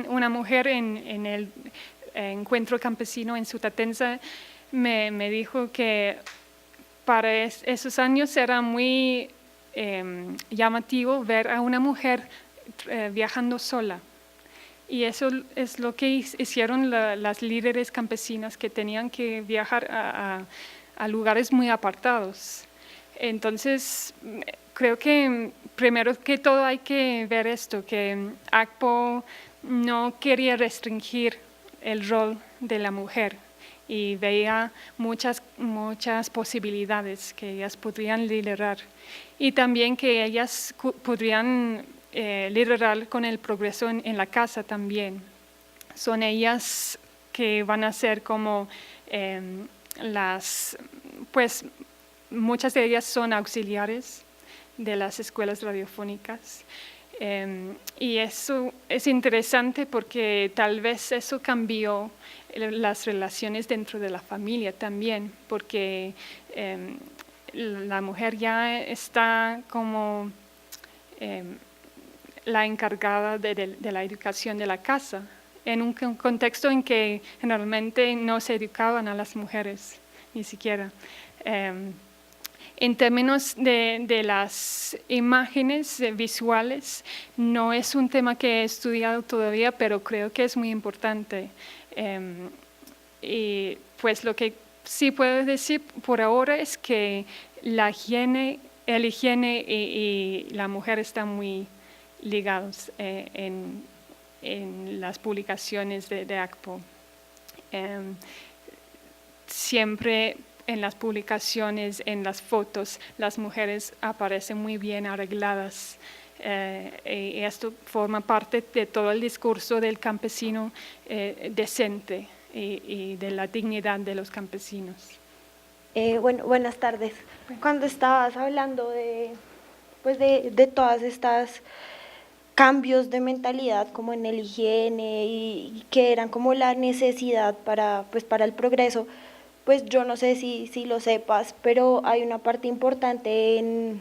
Una mujer en el encuentro campesino en Sutatenza me dijo que para esos años era muy llamativo ver a una mujer viajando sola. Y eso es lo que hicieron las líderes campesinas, que tenían que viajar a lugares muy apartados. Entonces, creo que primero que todo hay que ver esto, que ACPO no quería restringir el rol de la mujer y veía muchas posibilidades que ellas podrían liderar, y también que ellas podrían liderar con el progreso en la casa también. Son ellas que van a ser como pues muchas de ellas son auxiliares de las escuelas radiofónicas. Y eso es interesante porque tal vez eso cambió las relaciones dentro de la familia también, porque la mujer ya está como la encargada de la educación de la casa, en un contexto en que generalmente no se educaban a las mujeres, ni siquiera. En términos de las imágenes visuales, no es un tema que he estudiado todavía, pero creo que es muy importante. Y pues lo que sí puedo decir por ahora es que el higiene y la mujer están muy ligados en las publicaciones de ACPO. Siempre en las publicaciones, en las fotos, las mujeres aparecen muy bien arregladas. Y esto forma parte de todo el discurso del campesino decente y de la dignidad de los campesinos. Bueno, buenas tardes. Cuando estabas hablando pues de todas estas cambios de mentalidad como en el higiene y que eran como la necesidad pues para el progreso, pues yo no sé si lo sepas, pero hay una parte importante en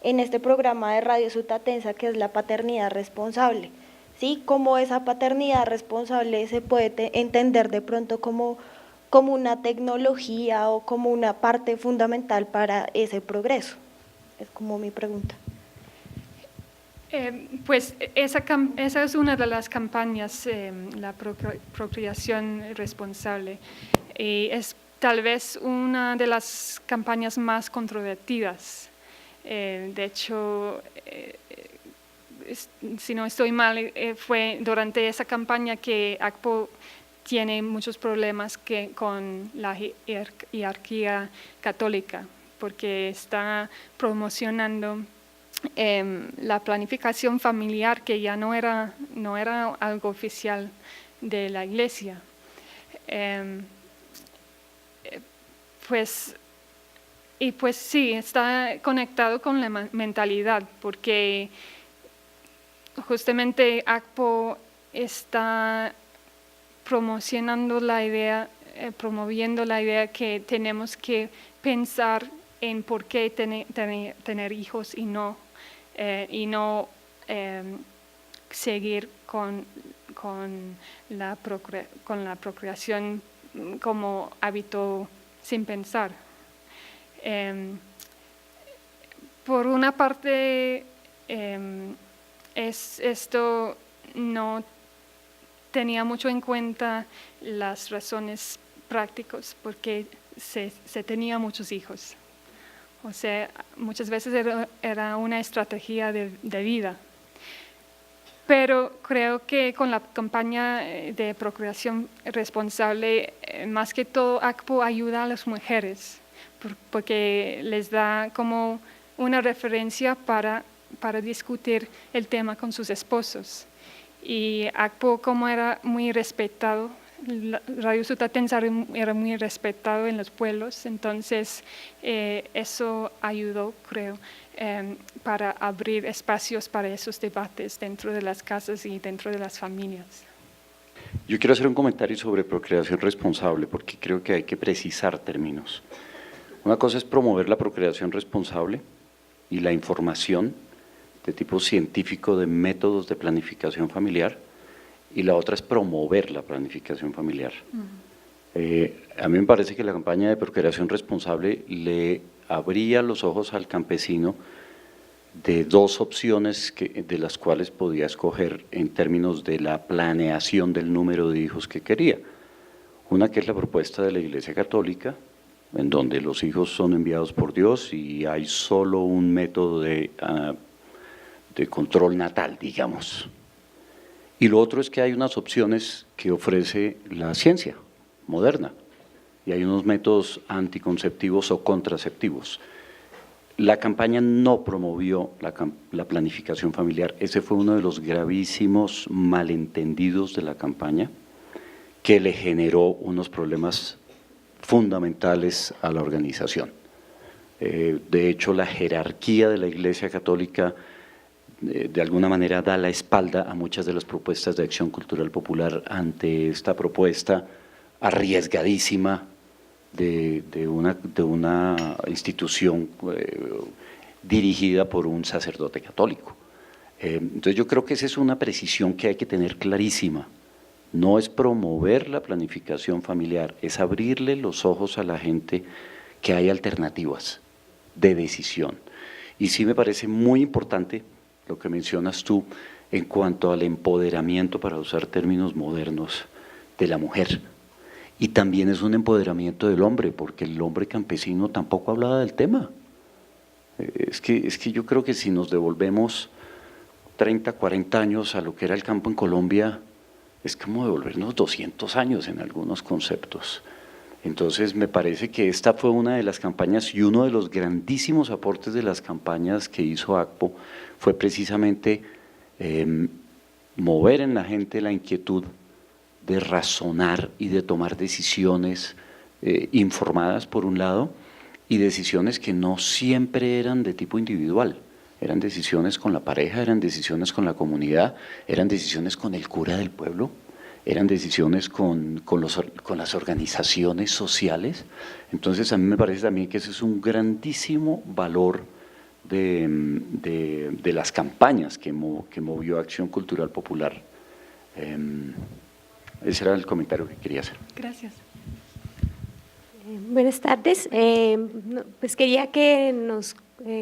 este programa de Radio Sutatenza que es la paternidad responsable, ¿sí? Como esa paternidad responsable se puede entender de pronto como una tecnología o como una parte fundamental para ese progreso. Es como mi pregunta. Pues esa es una de las campañas, la procreación responsable. Es tal vez una de las campañas más controvertidas. De hecho, si no estoy mal, fue durante esa campaña que ACPO tiene muchos problemas con la jerarquía católica, porque está promocionando la planificación familiar, que ya no era algo oficial de la Iglesia. Pues sí, está conectado con la mentalidad, porque justamente ACPO está promoviendo la idea que tenemos que pensar en por qué tener hijos y no seguir con la procreación como hábito sin pensar. Por una parte, esto no tenía mucho en cuenta las razones prácticas, porque se tenía muchos hijos. O sea, muchas veces era una estrategia de vida. pero creo que con la campaña de procreación responsable, más que todo ACPO ayuda a las mujeres, porque les da como una referencia para discutir el tema con sus esposos. Y ACPO, como era muy respetado, Radio Sutatensa era muy respetado en los pueblos, entonces eso ayudó, creo, para abrir espacios para esos debates dentro de las casas y dentro de las familias. Yo quiero hacer un comentario sobre procreación responsable, porque creo que hay que precisar términos. Una cosa es promover la procreación responsable y la información de tipo científico de métodos de planificación familiar, y la otra es promover la planificación familiar. A mí me parece que la campaña de procreación responsable le abría los ojos al campesino de dos opciones de las cuales podía escoger en términos de la planeación del número de hijos que quería. Una que es la propuesta de la Iglesia Católica, en donde los hijos son enviados por Dios y hay solo un método de control natal, digamos. Y lo otro es que hay unas opciones que ofrece la ciencia moderna y hay unos métodos anticonceptivos o contraceptivos. La campaña no promovió la planificación familiar. Ese fue uno de los gravísimos malentendidos de la campaña que le generó unos problemas fundamentales a la organización. De hecho, la jerarquía de la Iglesia Católica de alguna manera da la espalda a muchas de las propuestas de acción cultural popular ante esta propuesta arriesgadísima de una institución dirigida por un sacerdote católico. Entonces yo creo que esa es una precisión que hay que tener clarísima. No es promover la planificación familiar, es abrirle los ojos a la gente que hay alternativas de decisión. Y sí me parece muy importante lo que mencionas tú en cuanto al empoderamiento, para usar términos modernos, de la mujer. Y también es un empoderamiento del hombre, porque el hombre campesino tampoco hablaba del tema. Es que yo creo que si nos devolvemos 30, 40 años a lo que era el campo en Colombia, es como devolvernos 200 años en algunos conceptos. Entonces me parece que esta fue una de las campañas y uno de los grandísimos aportes de las campañas que hizo ACPO fue precisamente mover en la gente la inquietud de razonar y de tomar decisiones informadas por un lado, y decisiones que no siempre eran de tipo individual, eran decisiones con la pareja, eran decisiones con la comunidad, eran decisiones con el cura del pueblo, eran decisiones con las organizaciones sociales. Entonces a mí me parece también que ese es un grandísimo valor de las campañas que movió Acción Cultural Popular. Ese era el comentario que quería hacer. Gracias. Buenas tardes. Pues quería que nos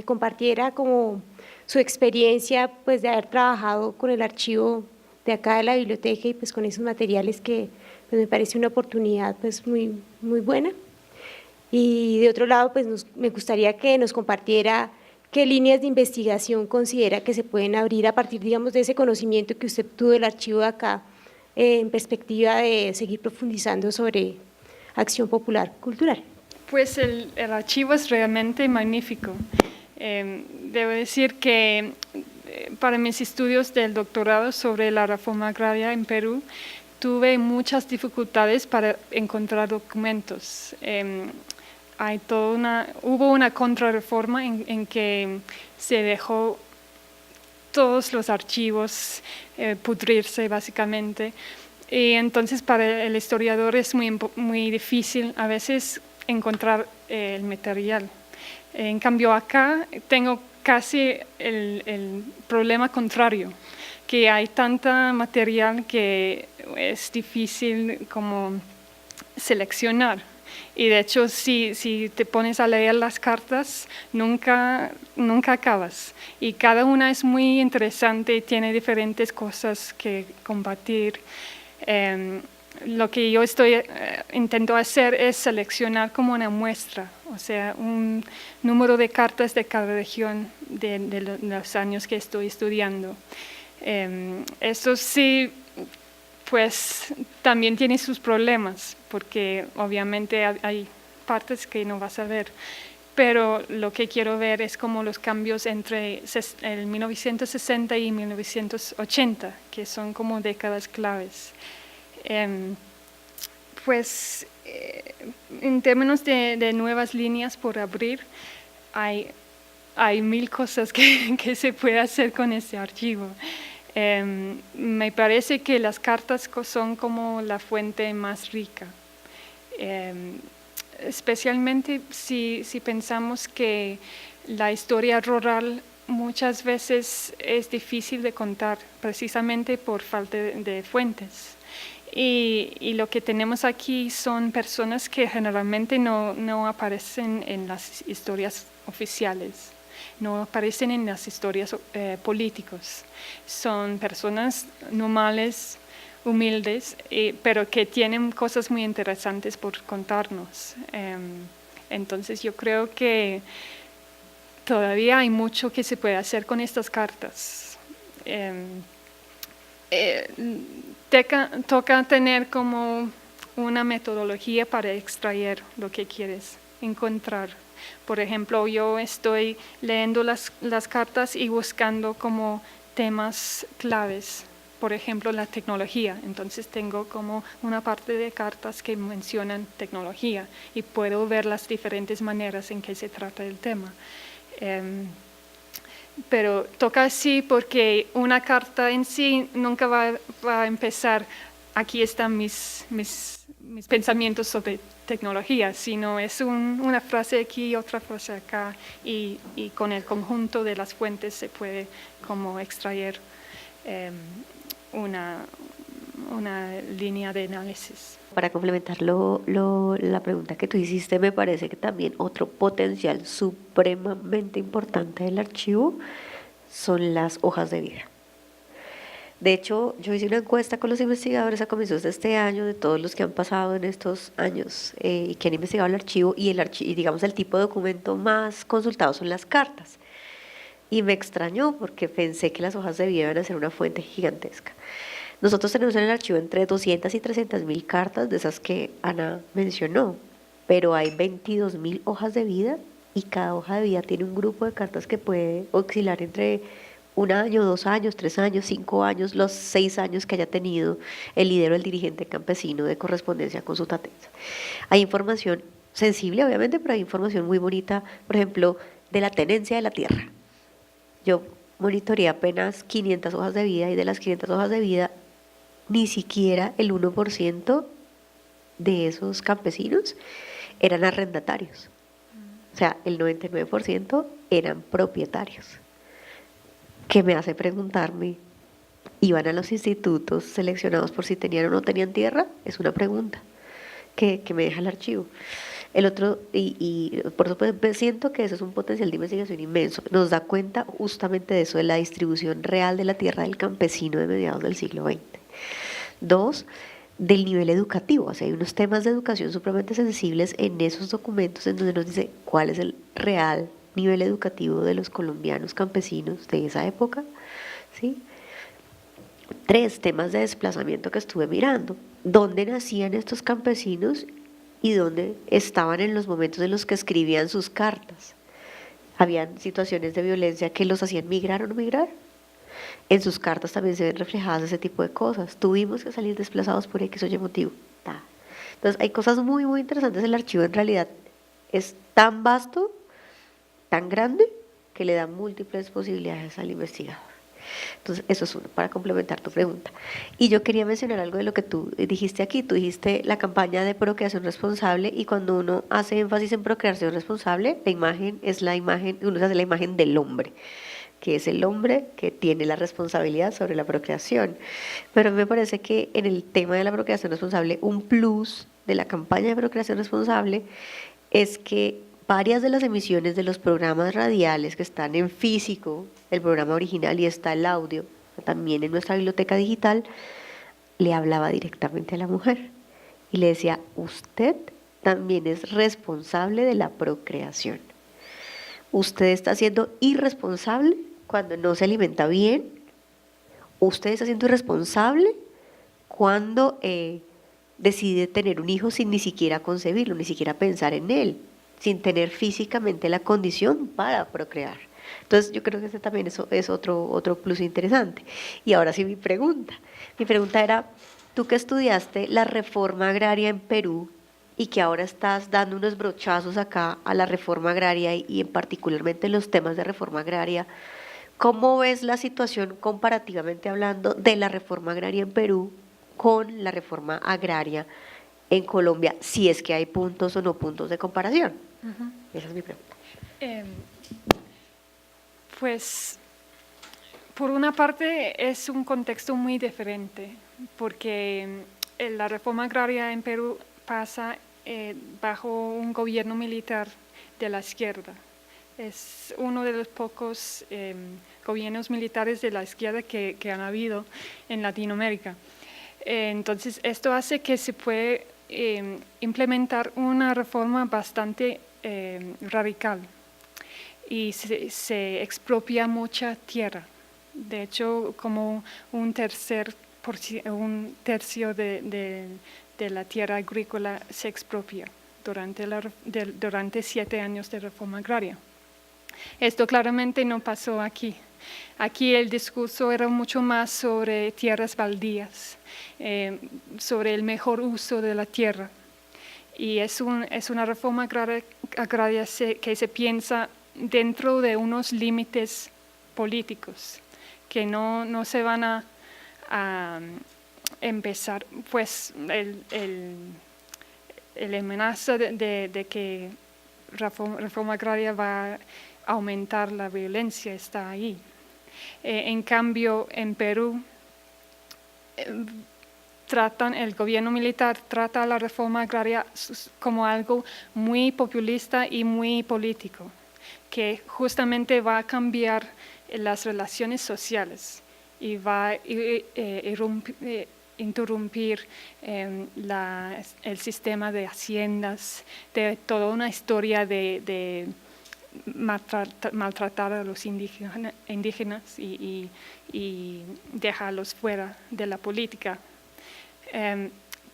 compartiera como su experiencia pues de haber trabajado con el archivo de acá de la biblioteca y pues con esos materiales que pues me parece una oportunidad pues muy buena. Y de otro lado pues me gustaría que nos compartiera qué líneas de investigación considera que se pueden abrir a partir, digamos, de ese conocimiento que usted tuvo del archivo de acá, en perspectiva de seguir profundizando sobre acción popular cultural. Pues el archivo es realmente magnífico. Debo decir que para mis estudios del doctorado sobre la reforma agraria en Perú, tuve muchas dificultades para encontrar documentos. Hubo una contrarreforma en que se dejó todos los archivos pudrirse básicamente, y entonces para el historiador es muy difícil a veces encontrar el material. En cambio acá tengo casi el problema contrario, que hay tanta material que es difícil como seleccionar. Y de hecho, si te pones a leer las cartas, nunca acabas. Y cada una es muy interesante y tiene diferentes cosas que combatir. Lo que yo intento hacer es seleccionar como una muestra, o sea, un número de cartas de cada región de los años que estoy estudiando. Eso sí, pues también tiene sus problemas, porque obviamente hay partes que no vas a ver. Pero lo que quiero ver es como los cambios entre el 1960 y 1980, que son como décadas claves. Pues en términos de nuevas líneas por abrir, hay 1000 cosas que se puede hacer con este archivo. Me parece que las cartas son como la fuente más rica. Especialmente si pensamos que la historia rural muchas veces es difícil de contar, precisamente por falta de fuentes. Y lo que tenemos aquí son personas que generalmente no aparecen en las historias oficiales, no aparecen en las historias políticos. Son personas normales, humildes, pero que tienen cosas muy interesantes por contarnos. Entonces yo creo que todavía hay mucho que se puede hacer con estas cartas. Toca tener como una metodología para extraer lo que quieres encontrar. Por ejemplo, yo estoy leyendo las cartas y buscando como temas claves. Por ejemplo, la tecnología. Entonces tengo como una parte de cartas que mencionan tecnología y puedo ver las diferentes maneras en que se trata el tema. Pero toca así porque una carta en sí nunca va a empezar, aquí están mis pensamientos sobre tecnología, sino es una frase aquí y otra frase acá y con el conjunto de las fuentes se puede como extraer una línea de análisis. Para complementar la pregunta que tú hiciste, me parece que también otro potencial supremamente importante del archivo son las hojas de vida. De hecho, yo hice una encuesta con los investigadores a comienzos de este año, de todos los que han pasado en estos años y que han investigado el archivo, y digamos el tipo de documento más consultado son las cartas. Y me extrañó porque pensé que las hojas de vida iban a ser una fuente gigantesca. Nosotros tenemos en el archivo entre 200 y 300.000 cartas, de esas que Ana mencionó, pero hay 22.000 hojas de vida y cada hoja de vida tiene un grupo de cartas que puede oscilar entre 1 año, 2 años, 3 años, 5 años, los 6 años que haya tenido el líder o el dirigente campesino de correspondencia con su tatenza. Hay información sensible, obviamente, pero hay información muy bonita, por ejemplo, de la tenencia de la tierra. Yo monitoreé apenas 500 hojas de vida y de las 500 hojas de vida, ni siquiera el 1% de esos campesinos eran arrendatarios. O sea, el 99% eran propietarios. Que me hace preguntarme, ¿iban a los institutos seleccionados por si tenían o no tenían tierra? Es una pregunta que me deja el archivo. El otro, y por supuesto siento que eso es un potencial de investigación inmenso, nos da cuenta justamente de eso, de la distribución real de la tierra del campesino de mediados del siglo XX. 2, del nivel educativo, o sea, hay unos temas de educación supremamente sensibles en esos documentos en donde nos dice cuál es el real nivel educativo de los colombianos campesinos de esa época, ¿sí? 3, temas de desplazamiento que estuve mirando, dónde nacían estos campesinos y dónde estaban en los momentos en los que escribían sus cartas. Habían situaciones de violencia que los hacían migrar o no migrar. En sus cartas también se ven reflejadas ese tipo de cosas. Tuvimos que salir desplazados por X o Y motivo. Entonces hay cosas muy, muy interesantes. El archivo en realidad es tan vasto, tan grande, que le da múltiples posibilidades al investigador. Entonces, eso es uno, para complementar tu pregunta. Y yo quería mencionar algo de lo que tú dijiste aquí. Tú dijiste la campaña de procreación responsable, y cuando uno hace énfasis en procreación responsable, la imagen es la imagen, uno hace la imagen del hombre, que es el hombre que tiene la responsabilidad sobre la procreación. Pero me parece que en el tema de la procreación responsable, un plus de la campaña de procreación responsable es que varias de las emisiones de los programas radiales que están en físico, el programa original, y está el audio también en nuestra biblioteca digital, le hablaba directamente a la mujer y le decía, usted también es responsable de la procreación. Usted está siendo irresponsable cuando no se alimenta bien usted está siendo irresponsable cuando decide tener un hijo sin ni siquiera concebirlo, ni siquiera pensar en él, sin tener físicamente la condición para procrear. Entonces yo creo que ese también es otro plus interesante. Y ahora sí mi pregunta. Mi pregunta era, tú que estudiaste la reforma agraria en Perú y que ahora estás dando unos brochazos acá a la reforma agraria y en particularmente los temas de reforma agraria, ¿cómo ves la situación comparativamente hablando de la reforma agraria en Perú con la reforma agraria en Colombia, si es que hay puntos o no puntos de comparación? Esa es mi pregunta. Pues, por una parte es un contexto muy diferente, porque la reforma agraria en Perú pasa bajo un gobierno militar de la izquierda. Es uno de los pocos gobiernos militares de la izquierda que han habido en Latinoamérica. Entonces, esto hace que se puede implementar una reforma bastante radical y se expropia mucha tierra. De hecho, como un tercio de la tierra agrícola se expropia durante 7 años de reforma agraria. Esto claramente no pasó aquí. Aquí el discurso era mucho más sobre tierras baldías, sobre el mejor uso de la tierra. Y es una reforma agraria que se piensa dentro de unos límites políticos, que no se van a empezar, pues el amenaza de que reforma agraria va a aumentar la violencia está ahí. En cambio, en Perú, el gobierno militar trata la reforma agraria como algo muy populista y muy político, que justamente va a cambiar las relaciones sociales y va a interrumpir el sistema de haciendas, de toda una historia de maltratar a los indígenas y dejarlos fuera de la política.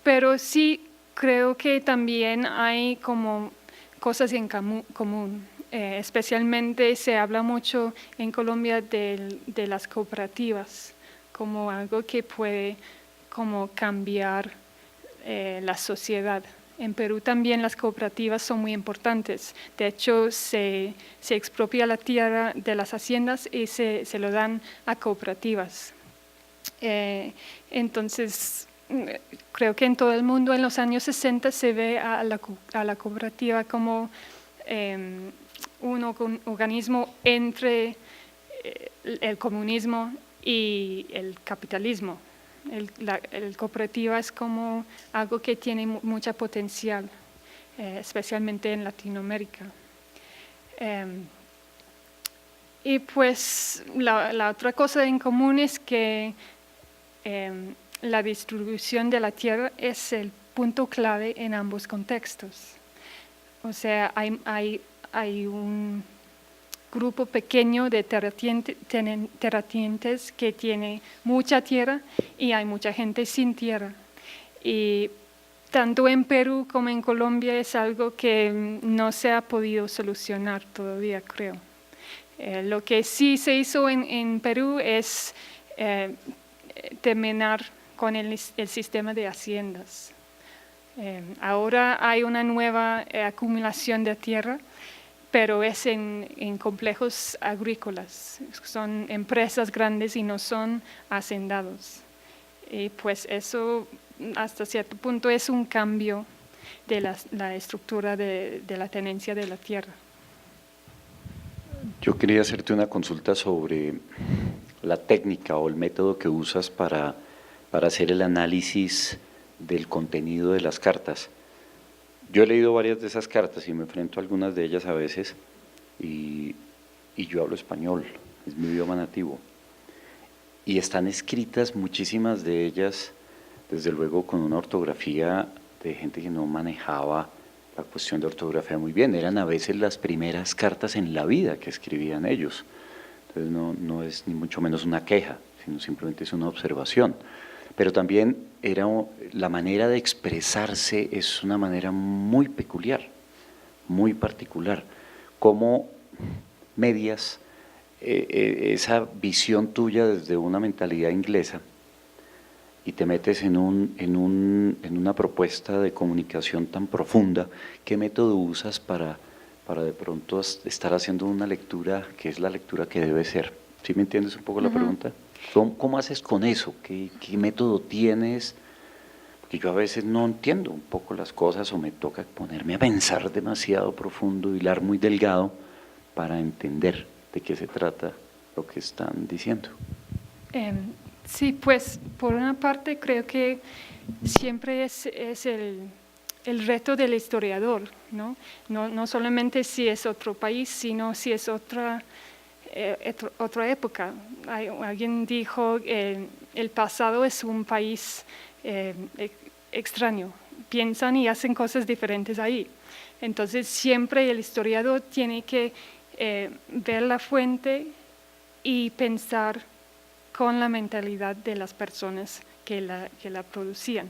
Pero sí creo que también hay como cosas en común. Especialmente se habla mucho en Colombia de las cooperativas como algo que puede como cambiar la sociedad. En Perú también las cooperativas son muy importantes. De hecho, se expropia la tierra de las haciendas y se lo dan a cooperativas. Entonces, creo que en todo el mundo en los años 60 se ve a la cooperativa como un organismo entre el comunismo y el capitalismo. El cooperativa es como algo que tiene mucha potencial, especialmente en Latinoamérica. Y pues la otra cosa en común es que la distribución de la tierra es el punto clave en ambos contextos. O sea, hay un grupo pequeño de terratenientes que tiene mucha tierra y hay mucha gente sin tierra. Y tanto en Perú como en Colombia es algo que no se ha podido solucionar todavía, creo. Lo que sí se hizo en Perú es terminar con el sistema de haciendas. Ahora hay una nueva acumulación de tierra, pero es en complejos agrícolas, son empresas grandes y no son hacendados. Y pues eso hasta cierto punto es un cambio de la estructura de la tenencia de la tierra. Yo quería hacerte una consulta sobre la técnica o el método que usas para hacer el análisis del contenido de las cartas. Yo he leído varias de esas cartas y me enfrento a algunas de ellas a veces y yo hablo español, es mi idioma nativo. Y están escritas muchísimas de ellas, desde luego con una ortografía de gente que no manejaba la cuestión de ortografía muy bien. Eran a veces las primeras cartas en la vida que escribían ellos. Entonces no es ni mucho menos una queja, sino simplemente es una observación. Pero también la manera de expresarse es una manera muy peculiar, muy particular. Cómo medias esa visión tuya desde una mentalidad inglesa y te metes en una propuesta de comunicación tan profunda. ¿Qué método usas para de pronto estar haciendo una lectura que es la lectura que debe ser? ¿Sí me entiendes un poco la pregunta? ¿Cómo haces con eso? ¿Qué método tienes? Porque yo a veces no entiendo un poco las cosas o me toca ponerme a pensar demasiado profundo, hilar muy delgado para entender de qué se trata lo que están diciendo. Sí, pues por una parte creo que siempre es el reto del historiador, ¿no? No solamente si es otro país, sino si es otra época. Alguien dijo el pasado es un país extraño, piensan y hacen cosas diferentes ahí. Entonces siempre el historiador tiene que ver la fuente y pensar con la mentalidad de las personas que la producían.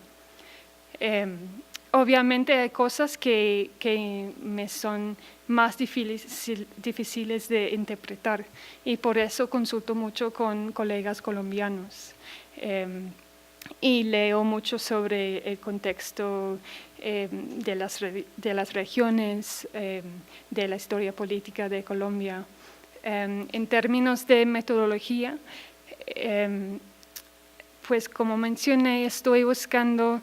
Obviamente hay cosas que me son más difíciles de interpretar y por eso consulto mucho con colegas colombianos y leo mucho sobre el contexto de las regiones, de la historia política de Colombia. En términos de metodología, pues como mencioné, estoy buscando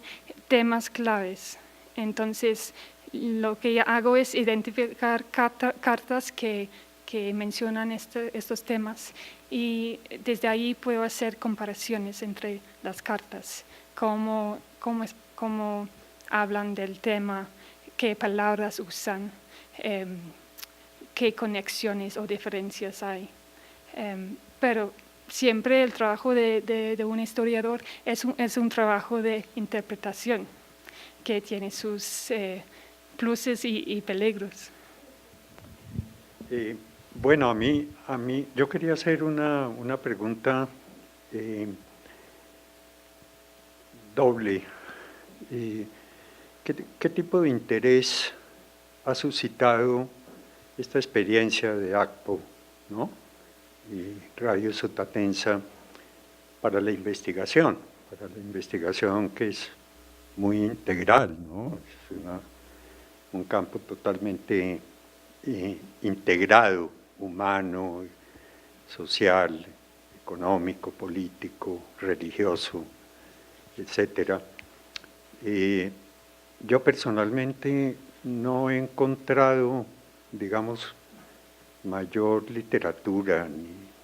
temas claves. Entonces, lo que hago es identificar cartas que mencionan estos temas y desde ahí puedo hacer comparaciones entre las cartas, cómo hablan del tema, qué palabras usan, qué conexiones o diferencias hay. Pero siempre el trabajo de un historiador es un trabajo de interpretación que tiene sus pluses y peligros. Bueno, a mí, yo quería hacer una pregunta doble. ¿Qué tipo de interés ha suscitado esta experiencia de ACPO, ¿no? Y Radio Sutatenza para la investigación que es muy integral, ¿no? Es un campo totalmente integrado, humano, social, económico, político, religioso, etcétera. Yo personalmente no he encontrado, digamos, mayor literatura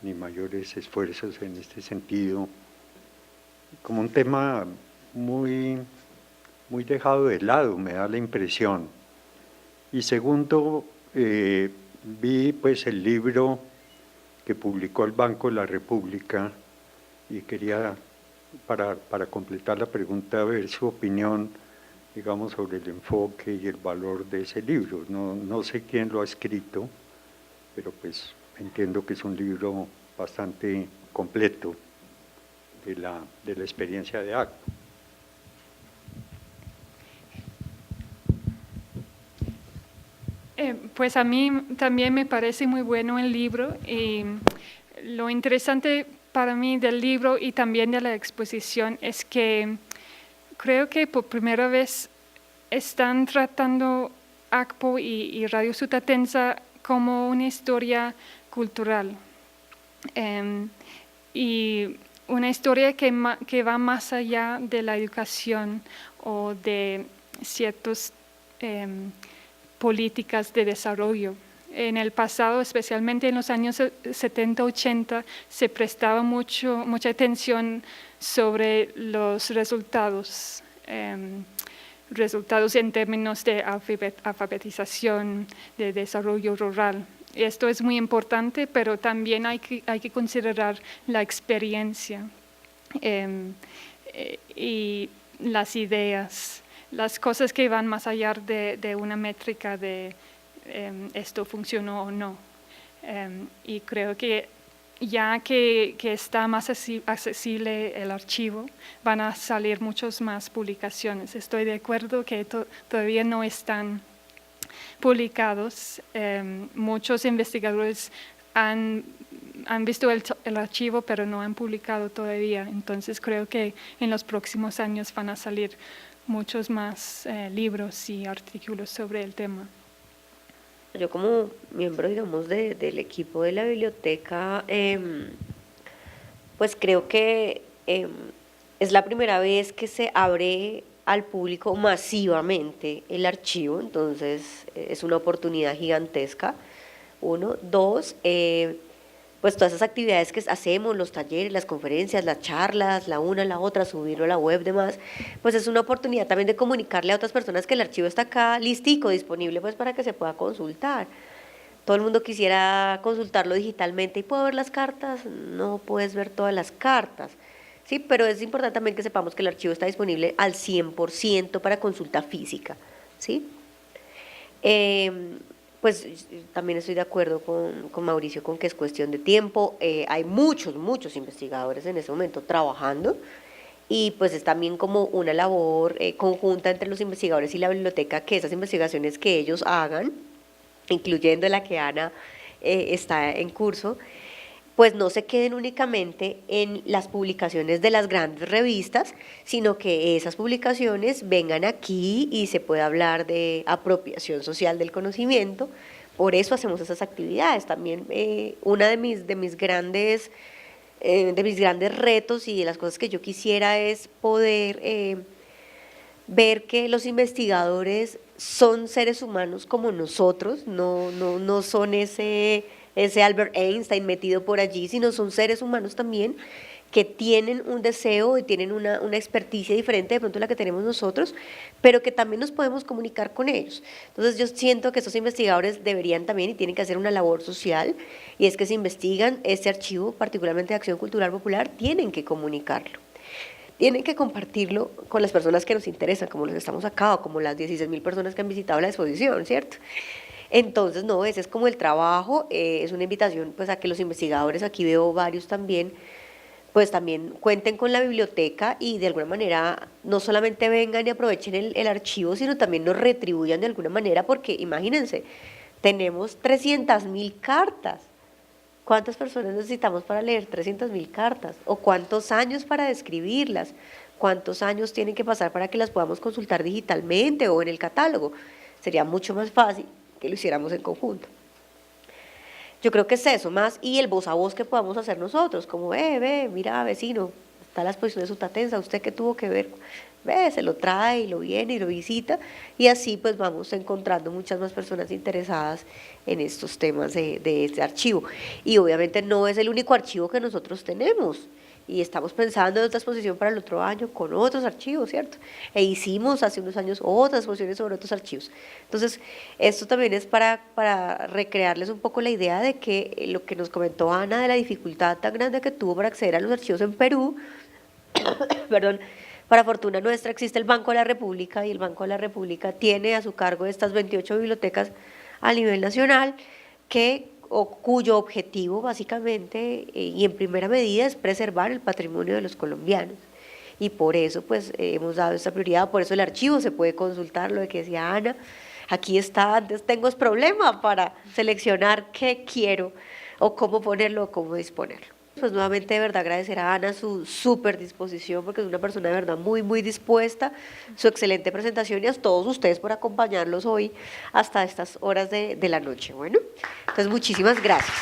ni mayores esfuerzos en este sentido, como un tema muy dejado de lado, me da la impresión. Y segundo, vi pues el libro que publicó el Banco de la República y quería, para completar la pregunta, ver su opinión, digamos, sobre el enfoque y el valor de ese libro. No sé quién lo ha escrito, pero pues entiendo que es un libro bastante completo de la experiencia de ACPO. Pues a mí también me parece muy bueno el libro y lo interesante para mí del libro y también de la exposición es que creo que por primera vez están tratando ACPO y Radio Sutatenza como una historia cultural y una historia que va más allá de la educación o de ciertas políticas de desarrollo. En el pasado, especialmente en los años 70-80, se prestaba mucha atención sobre los resultados en términos de alfabetización, de desarrollo rural. Esto es muy importante, pero también hay que considerar la experiencia y las ideas, las cosas que van más allá de una métrica de esto funcionó o no. Y creo que ya que está más accesible el archivo, van a salir muchas más publicaciones. Estoy de acuerdo que todavía no están publicados. Muchos investigadores han visto el archivo, pero no han publicado todavía. Entonces creo que en los próximos años van a salir muchos más libros y artículos sobre el tema. Yo como miembro, digamos, del equipo de la biblioteca, pues creo que es la primera vez que se abre al público masivamente el archivo, entonces es una oportunidad gigantesca. Uno, dos, pues todas esas actividades que hacemos, los talleres, las conferencias, las charlas, la una, la otra, subirlo a la web, demás, pues es una oportunidad también de comunicarle a otras personas que el archivo está acá listico, disponible pues para que se pueda consultar. Todo el mundo quisiera consultarlo digitalmente y ¿puedo ver las cartas? No puedes ver todas las cartas, sí, pero es importante también que sepamos que el archivo está disponible al 100% para consulta física, ¿sí? Pues también estoy de acuerdo con Mauricio con que es cuestión de tiempo. Hay muchos investigadores en ese momento trabajando y pues es también como una labor conjunta entre los investigadores y la biblioteca que esas investigaciones que ellos hagan, incluyendo la que Ana está en curso, pues no se queden únicamente en las publicaciones de las grandes revistas, sino que esas publicaciones vengan aquí y se pueda hablar de apropiación social del conocimiento. Por eso hacemos esas actividades. También una de mis grandes retos y de las cosas que yo quisiera es poder ver que los investigadores son seres humanos como nosotros, no son ese Albert Einstein metido por allí, sino son seres humanos también que tienen un deseo y tienen una experticia diferente de pronto a la que tenemos nosotros, pero que también nos podemos comunicar con ellos. Entonces yo siento que estos investigadores deberían también y tienen que hacer una labor social, y es que si investigan este archivo, particularmente de Acción Cultural Popular, tienen que comunicarlo. Tienen que compartirlo con las personas que nos interesan, como los que estamos acá, o como las 16.000 personas que han visitado la exposición, ¿cierto? Entonces, no, ese es como el trabajo, es una invitación pues a que los investigadores, aquí veo varios también, pues también cuenten con la biblioteca y de alguna manera no solamente vengan y aprovechen el archivo, sino también nos retribuyan de alguna manera, porque imagínense, tenemos 300.000 cartas. ¿Cuántas personas necesitamos para leer 300.000 cartas? ¿O cuántos años para describirlas? ¿Cuántos años tienen que pasar para que las podamos consultar digitalmente o en el catálogo? Sería mucho más fácil que lo hiciéramos en conjunto. Yo creo que es eso más, y el voz a voz que podamos hacer nosotros, como mira vecino, está la exposición de Sutatensa, usted qué tuvo que ver, se lo trae y lo viene y lo visita, y así pues vamos encontrando muchas más personas interesadas en estos temas de este archivo. Y obviamente no es el único archivo que nosotros tenemos, y estamos pensando en otra exposición para el otro año con otros archivos, ¿cierto? E hicimos hace unos años otras exposiciones sobre otros archivos. Entonces, esto también es para recrearles un poco la idea de que lo que nos comentó Ana de la dificultad tan grande que tuvo para acceder a los archivos en Perú, perdón, para fortuna nuestra existe el Banco de la República, y el Banco de la República tiene a su cargo estas 28 bibliotecas a nivel nacional cuyo objetivo básicamente y en primera medida es preservar el patrimonio de los colombianos, y por eso pues hemos dado esta prioridad. Por eso el archivo se puede consultar, lo de que decía Ana, aquí está, antes tengo ese problema para seleccionar qué quiero o cómo ponerlo o cómo disponerlo. Pues nuevamente de verdad agradecer a Ana su súper disposición, porque es una persona de verdad muy dispuesta, su excelente presentación, y a todos ustedes por acompañarlos hoy hasta estas horas de la noche. Bueno, entonces muchísimas gracias.